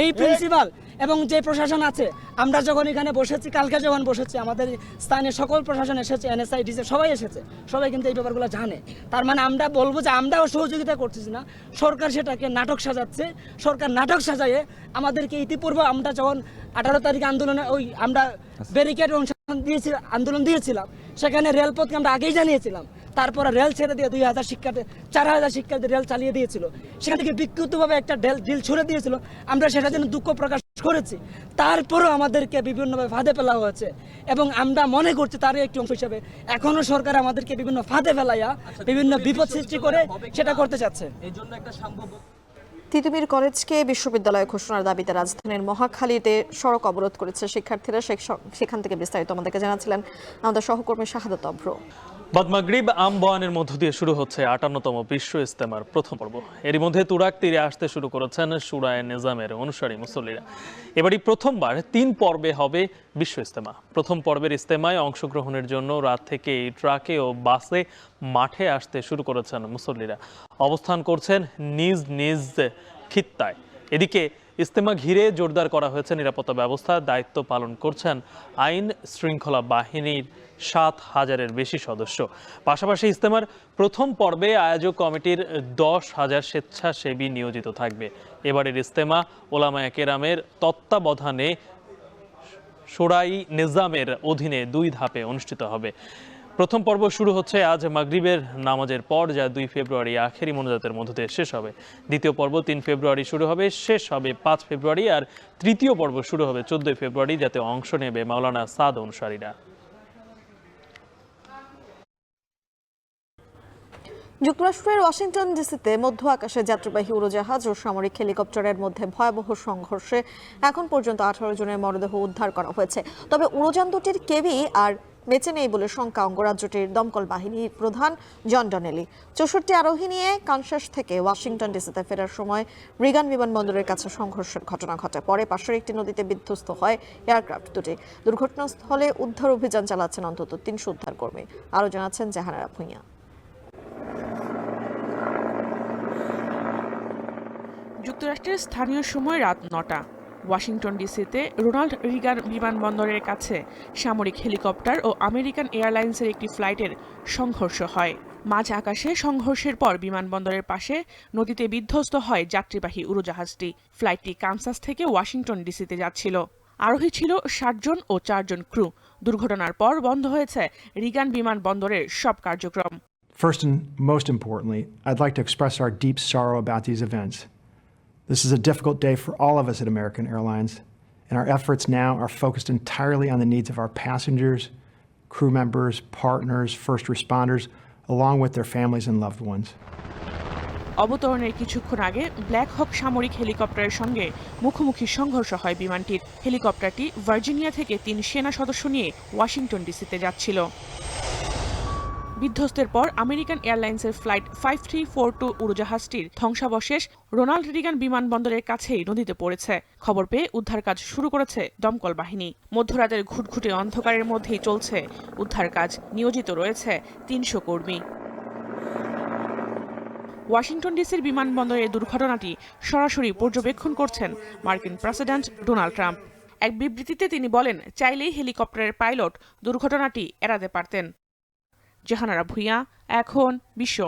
S24: এই প্রিন্সিপাল এবং যে প্রশাসন আছে, আমরা যখন এখানে বসেছি, কালকে যখন বসেছি, আমাদের স্থানীয় সকল প্রশাসন এসেছে, এনএসআই, ডিসি সবাই এসেছে, সবাই কিন্তু এই ব্যাপারগুলো জানে। তার মানে আমরা বলবো যে আমরাও সহযোগিতা করতেছি না, সরকার সেটাকে নাটক সাজাচ্ছে। সরকার নাটক সাজায়ে আমাদেরকে ইতিপূর্বে আমরা যখন 18 তারিখে আন্দোলনে আমরা ব্যারিকেড আন্দোলন দিয়েছিলাম, সেখানে রেলপথকে আমরা আগেই জানিয়েছিলাম। তারপরে রেল ছেড়ে দিয়ে 4,000 শিক্ষার্থী রেল চালিয়ে দিয়েছিল। সেখান থেকে বিক্ষিপ্তভাবে একটা ডিল ছুড়ে দিয়েছিল। আমরা সেটার জন্য দুঃখ প্রকাশ করেছি। তারপরও আমাদেরকে বিভিন্নভাবে ফাঁদে ফেলা হয়েছে এবং আমরা মনে করছি তারই একটি অংশ হিসেবে এখনো সরকার আমাদেরকে বিভিন্ন ফাঁদে ফেলাইয়া বিভিন্ন বিপদ সৃষ্টি করে সেটা করতে চাচ্ছে।
S8: এই জন্য একটা সম্ভব
S2: তিতুমির কলেজকে বিশ্ববিদ্যালয় ঘোষণার দাবিতে রাজধানীর মহাখালীতে সড়ক অবরোধ করেছে শিক্ষার্থীরা। সেখান থেকে বিস্তারিত আমাদেরকে জানাচ্ছিলেন আমাদের সহকর্মী শাহাদাত অভ্র।
S1: বাদ-মাগরিব আম বয়ানের মধ্য দিয়ে শুরু হচ্ছে 58তম বিশ্ব ইজতেমার প্রথম পর্ব। এরই মধ্যে তুরাগ তীরে আসতে শুরু করেছেন শুরায়ে নিজামের অনুসারী মুসল্লিরা। এবারই প্রথমবার 3 পর্বে হবে বিশ্ব ইজতেমা। প্রথম পর্বের ইজতেমায় অংশগ্রহণের জন্য রাত থেকে ট্রাকে ও বাসে মাঠে আসতে শুরু করেছেন মুসল্লিরা। অবস্থান করছেন নিজ নিজ খিত্তায়। এদিকে ইজতেমা ঘিরে জোরদার করা হয়েছে নিরাপত্তা ব্যবস্থা। দায়িত্ব পালন করছেন আইন শৃঙ্খলা বাহিনীর 7,000-এর বেশি সদস্য। পাশাপাশি ইজতেমার প্রথম পর্বে আয়োজক কমিটির 10,000 স্বেচ্ছাসেবী নিয়োজিত থাকবে। এবারের ইজতেমা ওলামায়ে কেরামের তত্ত্বাবধানে শোরাই নিজামের অধীনে 2 ধাপে অনুষ্ঠিত হবে। প্রথম পর্ব শুরু হচ্ছে আজ মাগরিবের নামাজের পর, যা 2 ফেব্রুয়ারি আখেরি মোনাজাতের মধ্য দিয়ে শেষ হবে। দ্বিতীয় পর্ব 3 ফেব্রুয়ারি শুরু হবে, শেষ হবে 5 ফেব্রুয়ারি। আর তৃতীয় পর্ব শুরু হবে 14 ফেব্রুয়ারি, যাতে অংশ নেবে মাওলানা সাদ অনুসারীরা।
S2: যুক্তরাষ্ট্রের ওয়াশিংটন ডিসিতে মধ্য আকাশে যাত্রীবাহী উড়োজাহাজ ও সামরিক হেলিকপ্টারের মধ্যে ভয়াবহ সংঘর্ষে এখন পর্যন্ত 18 জনের মরদেহ উদ্ধার করা হয়েছে। তবে উড়োযান দুটির কেউই আর বেঁচে নেই বলে শঙ্কা অঙ্গরাজ্যটির দমকল বাহিনীর প্রধান জন ডনেলি। 64 আরোহী নিয়ে কানসাস থেকে ওয়াশিংটন ডিসিতে ফেরার সময় রিগান বিমানবন্দরের কাছে সংঘর্ষের ঘটনা ঘটে। পরে পাশের একটি নদীতে বিধ্বস্ত হয় এয়ারক্রাফট দুটি। দুর্ঘটনাস্থলে উদ্ধার অভিযান চালাচ্ছেন অন্তত 300 উদ্ধারকর্মী। আরও জানাচ্ছেন জাহানারা ভূঁইয়া।
S7: যুক্তরাষ্ট্রের স্থানীয় সময় রাত 9টা। ওয়াশিংটন ডিসিতে রোনাল্ড রিগান বিমানবন্দরের কাছে সামরিক হেলিকপ্টার ও আমেরিকান এয়ারলাইন্সের একটি ফ্লাইটের সংঘর্ষ হয়। মাঝ আকাশে সংঘর্ষের পর বিমানবন্দরের পাশে নদীতে বিধ্বস্ত হয় যাত্রীবাহী উড়োজাহাজটি। ফ্লাইটটি কানসাস থেকে ওয়াশিংটন ডিসিতে যাচ্ছিল। আরোহী ছিল 60 জন ও 4 জন ক্রু। দুর্ঘটনার পর বন্ধ হয়েছে রিগান বিমানবন্দরের সব কার্যক্রম।
S9: First and most importantly, I'd like to express our deep sorrow about these events. This is a difficult day for all of us at American Airlines, and our efforts now are focused entirely on the needs of our passengers, crew members, partners, first responders, along with their families and loved ones.
S7: অবতরণের কিছুক্ষণ আগে black হক সামরিক হেলিকপ্টারের সঙ্গে মুখোমুখি সংঘর্ষ হয় বিমানটির। হেলিকপ্টারটি Virginia থেকে 3 সেনা সদস্য নিয়ে ওয়াশিংটন ডিসিতে যাচ্ছিল। বিধ্বস্তের পর আমেরিকান এয়ারলাইন্সের ফ্লাইট 5342 উড়োজাহাজটির ধ্বংসাবশেষ রোনাল্ড রিগান বিমানবন্দরের কাছেই নদীতে পড়েছে। খবর পেয়ে উদ্ধার কাজ শুরু করেছে দমকল বাহিনী। মধ্যরাতের ঘুটঘুটে অন্ধকারের মধ্যেই চলছে উদ্ধার কাজ। নিয়োজিত রয়েছে 300 কর্মী। ওয়াশিংটন ডিসির বিমানবন্দরের দুর্ঘটনাটি সরাসরি পর্যবেক্ষণ করছেন মার্কিন প্রেসিডেন্ট ডোনাল্ড ট্রাম্প। এক বিবৃতিতে তিনি বলেন, চাইলেই হেলিকপ্টারের পাইলট দুর্ঘটনাটি এড়াতে পারতেন। জাহানারা ভূঁইয়া, এখন বিশ্ব।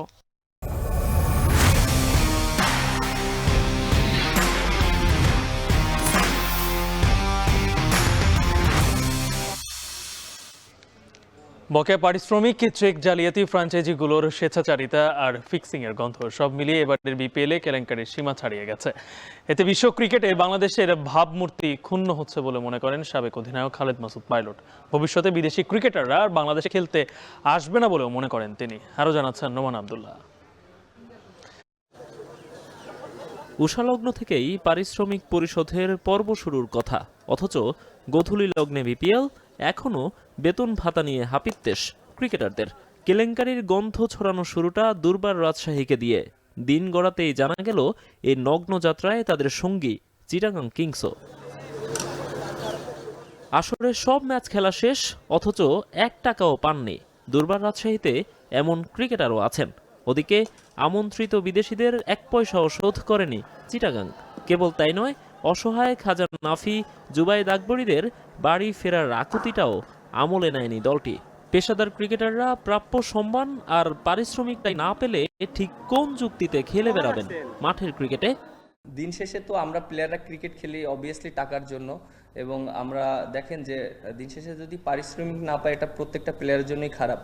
S1: বকেয়া পারিশ্রমিক, চেক জালিয়াতি, ফ্র্যাঞ্চাইজিগুলোর স্বেচ্ছাচারিতা আর ফিক্সিংয়ের গন্ধ সব মিলিয়ে এবারের বিপিএলে কেলেঙ্কারির সীমা ছাড়িয়ে গেছে। এতে বিশ্ব ক্রিকেটে বাংলাদেশের ভাবমূর্তি ক্ষুণ্ণ হচ্ছে বলে মনে করেন সাবেক অধিনায়ক খালেদ মাসুদ পাইলট। ভবিষ্যতে বিদেশি ক্রিকেটাররা বাংলাদেশে খেলতে আসবে না বলেও মনে করেন তিনি। আরও জানাচ্ছেন নোমান আব্দুল্লাহ।
S10: উষালগ্ন থেকেই পারিশ্রমিক পরিশোধের পর্ব শুরুর কথা, অথচ গোধূলি লগ্নে বিপিএল, এখনও বেতন ভাতা নিয়ে হাপিত্যেশ ক্রিকেটারদের। কেলেঙ্কারির গন্ধ ছড়ানো শুরুটা দুর্বার রাজশাহীকে দিয়ে। দিন গড়াতেই জানা গেল এই নগ্ন যাত্রায় তাদের সঙ্গী চিটাগাং কিংসও। আসলে সব ম্যাচ খেলা শেষ, অথচ 1 টাকাও পাননি। দুর্বার রাজশাহীতে এমন ক্রিকেটারও আছেন। ওদিকে আমন্ত্রিত বিদেশিদের 1 পয়সাও শোধ করেনি চিটাগাং। কেবল তাই নয়, অসহায় খাজা নাফি, জুবাইদ আকবরীদের বাড়ি ফেরার আকুতিটাও আমলে নেয়নি দলটি। পেশাদার ক্রিকেটাররা প্রাপ্য সম্মান আর পারিশ্রমিকটাই না পেলে ঠিক কোন যুক্তিতে খেলে বেড়াবেন মাঠের ক্রিকেটে?
S8: দিন শেষে তো আমরা প্লেয়াররা ক্রিকেট খেলি অবভিয়াসলি টাকার জন্য, এবং আমরা দেখেন যে দিন শেষে যদি পারিশ্রমিক না পায়, এটা প্রত্যেকটা প্লেয়ারের জন্যই খারাপ।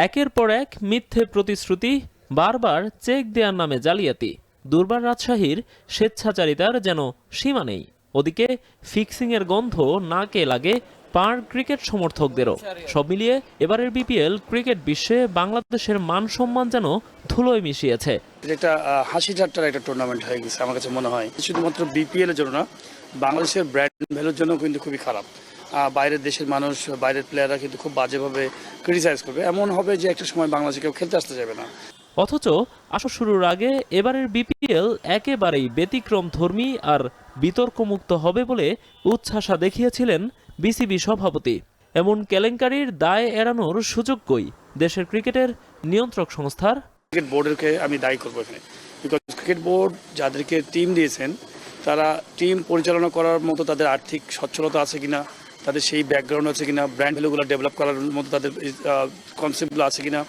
S10: একের পর এক মিথ্যে প্রতিশ্রুতি, বারবার চেক দেওয়ার নামে জালিয়াতি। দুর্বার রাজশাহীর স্বেচ্ছাচারিতার যেন সীমা নেই। ওদিকে ফিক্সিংয়ের গন্ধ নাকে লাগে পার ক্রিকেট সমর্থকদেরও। সব মিলিয়ে এবারের বিপিএল ক্রিকেট বিশ্বে বাংলাদেশের মান সম্মান যেন ধুলোয় মিশিয়েছে।
S11: এটা হাসি ঠাট্টার একটা টুর্নামেন্ট হয়ে গেছে আমার কাছে মনে হয়। শুধুমাত্র বিপিএল এর জন্য না, বাংলাদেশের ব্র্যান্ড ভ্যালুর জন্য কিন্তু খুবই খারাপ। বাইরের দেশের মানুষ, বাইরের প্লেয়াররা কিন্তু খুব বাজেভাবে ক্রিটিসাইজ করবে। এমন হবে যে একটা সময় বাংলাদেশে কেউ খেলতে আসতে যাবে না।
S10: অথচ আসর শুরুর আগে এবারের বিপিএল একেবারেই ব্যতিক্রমধর্মী আর বিতর্কমুক্ত হবে বলে উচ্ছ্বাসা দেখিয়েছিলেন বিসিবি সভাপতি। এমন কেলেঙ্কারির দায় এড়ানোর সুযোগ কই দেশের ক্রিকেটের নিয়ন্ত্রক সংস্থার?
S11: ক্রিকেট বোর্ডকে আমি দায়ী করবো এখানে, বিকজ ক্রিকেট বোর্ড যাদেরকে টিম দিয়েছেন তারা টিম পরিচালনা করার মতো তাদের আর্থিক সচ্ছলতা আছে কিনা, তাদের সেই ব্যাকগ্রাউন্ড আছে কিনা, ব্র্যান্ড ভ্যালুগুলো ডেভেলপ করার মতো তাদের কনসেপ্টগুলো আছে কিনা,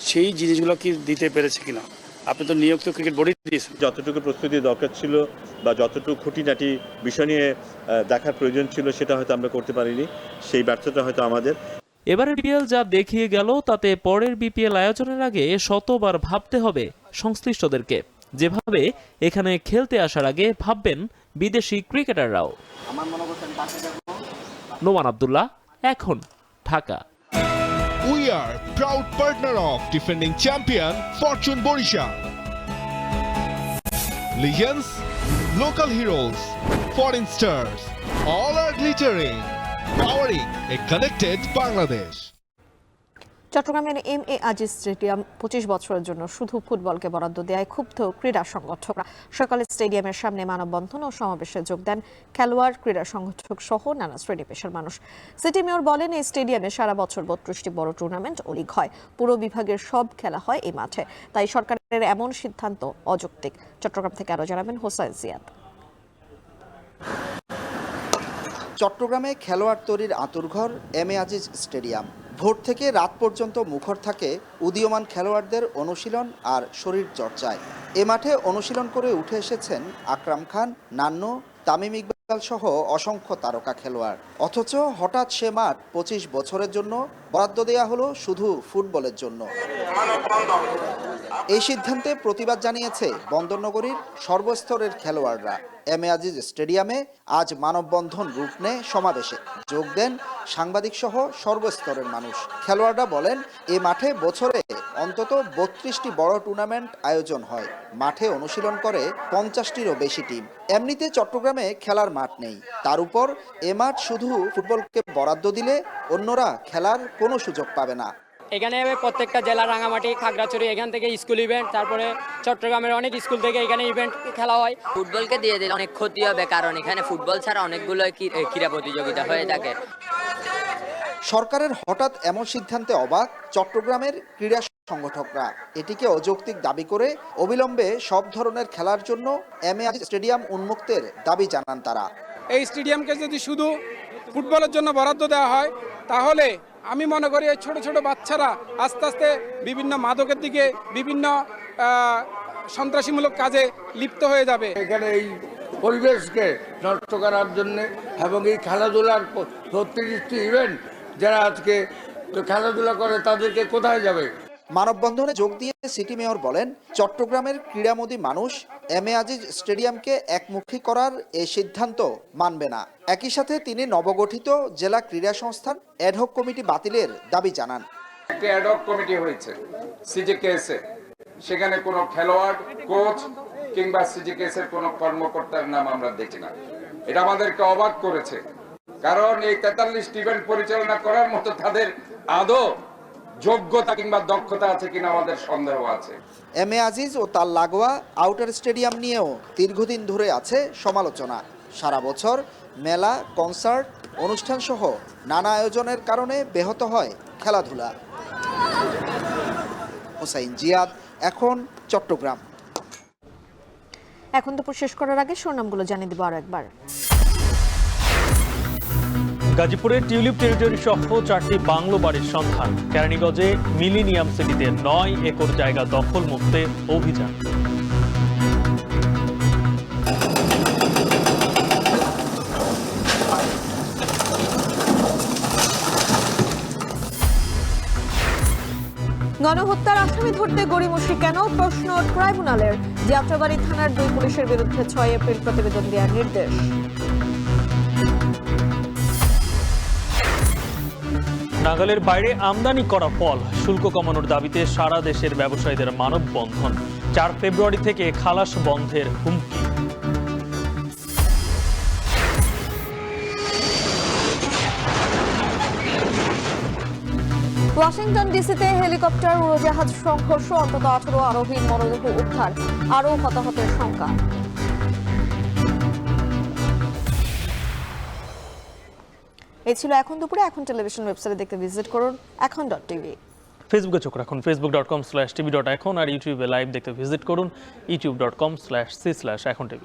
S11: সেই জিনিসগুলো কি দিতে পেরেছে কিনা। আপনি তো নিয়োজিত ক্রিকেট বোর্ডে দিয়েছেন,
S12: যতটুকু প্রস্তুতি দরকার ছিল বা যতটুকু খুঁটিনাটি বিষয় নিয়ে দেখার প্রয়োজন ছিল সেটা হয়তো আমরা করতে পারিনি, সেই ব্যর্থতা হয়তো আমাদের।
S10: এবারের বিপিএল যা দেখিয়ে গেল তাতে পরের বিপিএল আয়োজনের আগে শতবার ভাবতে হবে সংশ্লিষ্টদেরকে, যেভাবে এখানে খেলতে আসার আগে ভাববেন বিদেশি ক্রিকেটাররাও। নোমান আব্দুল্লাহ, এখন, Dhaka.
S13: We are proud partner of defending champion Fortune Borisha. Legends, local heroes, foreign stars, all are glittering, powering a connected Bangladesh.
S2: চট্টগ্রামের MA আজিজ স্টেডিয়াম 25 বছরের জন্য শুধু ফুটবলকে বরাদ্দ দেয় ক্ষুব্ধ ক্রীড়া সংগঠকরা। সকালে স্টেডিয়ামের সামনে মানববন্ধন ও সমাবেশে যোগ দেন খেলোয়াড়, ক্রীড়া সংগঠক সহ নানা শ্রেণী পেশার মানুষ। সিটি মেয়র বলেন, এই স্টেডিয়ামে সারা বছর 32টি বড় টুর্নামেন্ট ও লিগ হয়, পুরো বিভাগের সব খেলা হয় এই মাঠে, তাই সরকারের এমন সিদ্ধান্ত অযৌক্তিক। চট্টগ্রাম থেকে আরো জানাবেন হোসাইন জিয়াদ।
S14: চট্টগ্রামে খেলোয়াড় তৈরির আঁতুড়ঘর MA আজিজ স্টেডিয়াম। ভোর থেকে রাত পর্যন্ত মুখর থাকে উদীয়মান খেলোয়াড়দের অনুশীলন আর শরীর চর্চায়। এ মাঠে অনুশীলন করে উঠে এসেছেন আকরাম খান, নান্নু, তামিম ইকবাল সহ অসংখ্য তারকা খেলোয়াড়। অথচ হঠাৎ সে মাঠ 25 বছরের জন্য বরাদ্দ দেয়া হলো শুধু ফুটবলের জন্য। এই সিদ্ধান্তে প্রতিবাদ জানিয়েছে বন্দরনগরীর সর্বস্তরের খেলোয়াড়রা। MA আজিজ স্টেডিয়ামে আজ মানববন্ধন রূপ নেয় সমাবেশে যোগ দেন সাংবাদিক সহ সর্বস্তরের মানুষ। খেলোয়াড়রা বলেন, এ মাঠে বছরে অন্তত 32টি বড় টুর্নামেন্ট আয়োজন হয়, মাঠে অনুশীলন করে 50টিরও বেশি টিম। এমনিতে চট্টগ্রামে খেলার মাঠ নেই, তার উপর এ মাঠ শুধু ফুটবলকে বরাদ্দ দিলে অন্যরা খেলার কোনো সুযোগ পাবে না।
S15: এখানে প্রত্যেকটা জেলা, রাঙামাটি, খাগড়াছড়ি, এখান থেকে স্কুল ইভেন্ট, তারপরে চট্টগ্রামের অনেক স্কুল থেকে এখানে ইভেন্ট খেলা হয়।
S16: ফুটবলকে দিয়ে দিলে অনেক ক্ষতি হবে, কারণ এখানে ফুটবল ছাড়া অনেকগুলো ক্রীড়া প্রতিযোগিতা হয়ে থাকে।
S14: সরকারের হঠাৎ এমন সিদ্ধান্তে অবাক চট্টগ্রামের ক্রীড়া সংগঠকরা। এটিকে অযৌক্তিক দাবি করে অবিলম্বে সব ধরনের খেলার জন্য MA আজিজ স্টেডিয়াম উন্মুক্তের দাবি জানান তারা।
S26: এই স্টেডিয়ামকে যদি শুধু ফুটবলের জন্য বরাদ্দ দেওয়া হয়, তাহলে আমি মনে করি এই ছোট ছোট বাচ্চারা আস্তে আস্তে বিভিন্ন মাদকের দিকে, বিভিন্ন সন্ত্রাসীমূলক কাজে লিপ্ত হয়ে যাবে।
S22: এখানে এই পরিবেশকে নষ্ট করার জন্য এবং এই খেলাধুলার 32টি ইভেন্ট যারা আজকে খেলাধুলা করে তাদেরকে কোথায় যাবে?
S14: মানববন্ধনে যোগ দিয়ে সিটি মেয়র বলেন, চট্টগ্রামের ক্রীড়ামোদী মানুষ MA আজিজ স্টেডিয়ামকে একমুখী করার এই সিদ্ধান্ত মানবে না। একই সাথে তিনি নবগঠিত জেলা ক্রীড়া সংস্থান অ্যাডহক কমিটি বাতিলের দাবি জানান।
S22: একটা অ্যাডহক কমিটি হয়েছে CJKS এ, সেখানে কোনো খেলোয়াড়, কোচ কিংবা CJKS এর কোনো কর্মকর্তার নাম আমরা দেখি না। এটা আমাদেরকে অবাক করেছে, কারণ এই 43 ইভেন্ট পরিচালনা করার মতো তাদের আদৌ যোগ্যতা কিংবা দক্ষতা আছে কিনা আমাদের সন্দেহ আছে।
S14: MA আজিজ ও তার লাগোয়া আউটার স্টেডিয়াম নিয়েও দীর্ঘদিন ধরে আছে সমালোচনা। সারা বছর মেলা, কনসার্ট, অনুষ্ঠান সহ নানা আয়োজনের কারণে ব্যাহত হয় খেলাধুলা। হোসাইন জিয়াদ, এখন, চট্টগ্রাম।
S2: এখন দুপুর শেষ করার আগে শিরোনামগুলো জানিয়ে দেব আরো একবার।
S1: গাজীপুরের টিউলিপ টেরিটরি সহ 4টি বাংলো বাড়ির সন্ধান। কেরানীগঞ্জে মিলেনিয়াম সিটিতে 9 একর জায়গা দখল মুক্তে অভিযান।
S2: গণহত্যার আসামি ধরতে গড়িমসি কেন, প্রশ্ন ট্রাইব্যুনালের। যাত্রাবাড়ী থানার 2 পুলিশের বিরুদ্ধে 6 এপ্রিল প্রতিবেদন দেওয়ার নির্দেশ।
S1: নাগালের বাইরে আমদানি করা ফল শুল্ক কমানোর দাবিতে সারা দেশের ব্যবসায়ীদের মানববন্ধন। 4 ফেব্রুয়ারি থেকে খালাস বন্ধের হুমকি।
S2: ওয়াশিংটন ডিসিতে হেলিকপ্টার উড়োজাহাজ সংঘর্ষ, অন্তত 18 আরোহীর মরদেহ উদ্ধার, আরও হতাহতের শঙ্কা। এই ছিল এখন দুপুরে। এখন টেলিভিশন ওয়েবসাইটে দেখতে ভিজিট করুন এখন.tv।
S1: ফেসবুকে চোখ রাখুন facebook.com/tv.এখন, আর ইউটিউবে লাইভ দেখতে ভিজিট করুন youtube.com/c/echontv।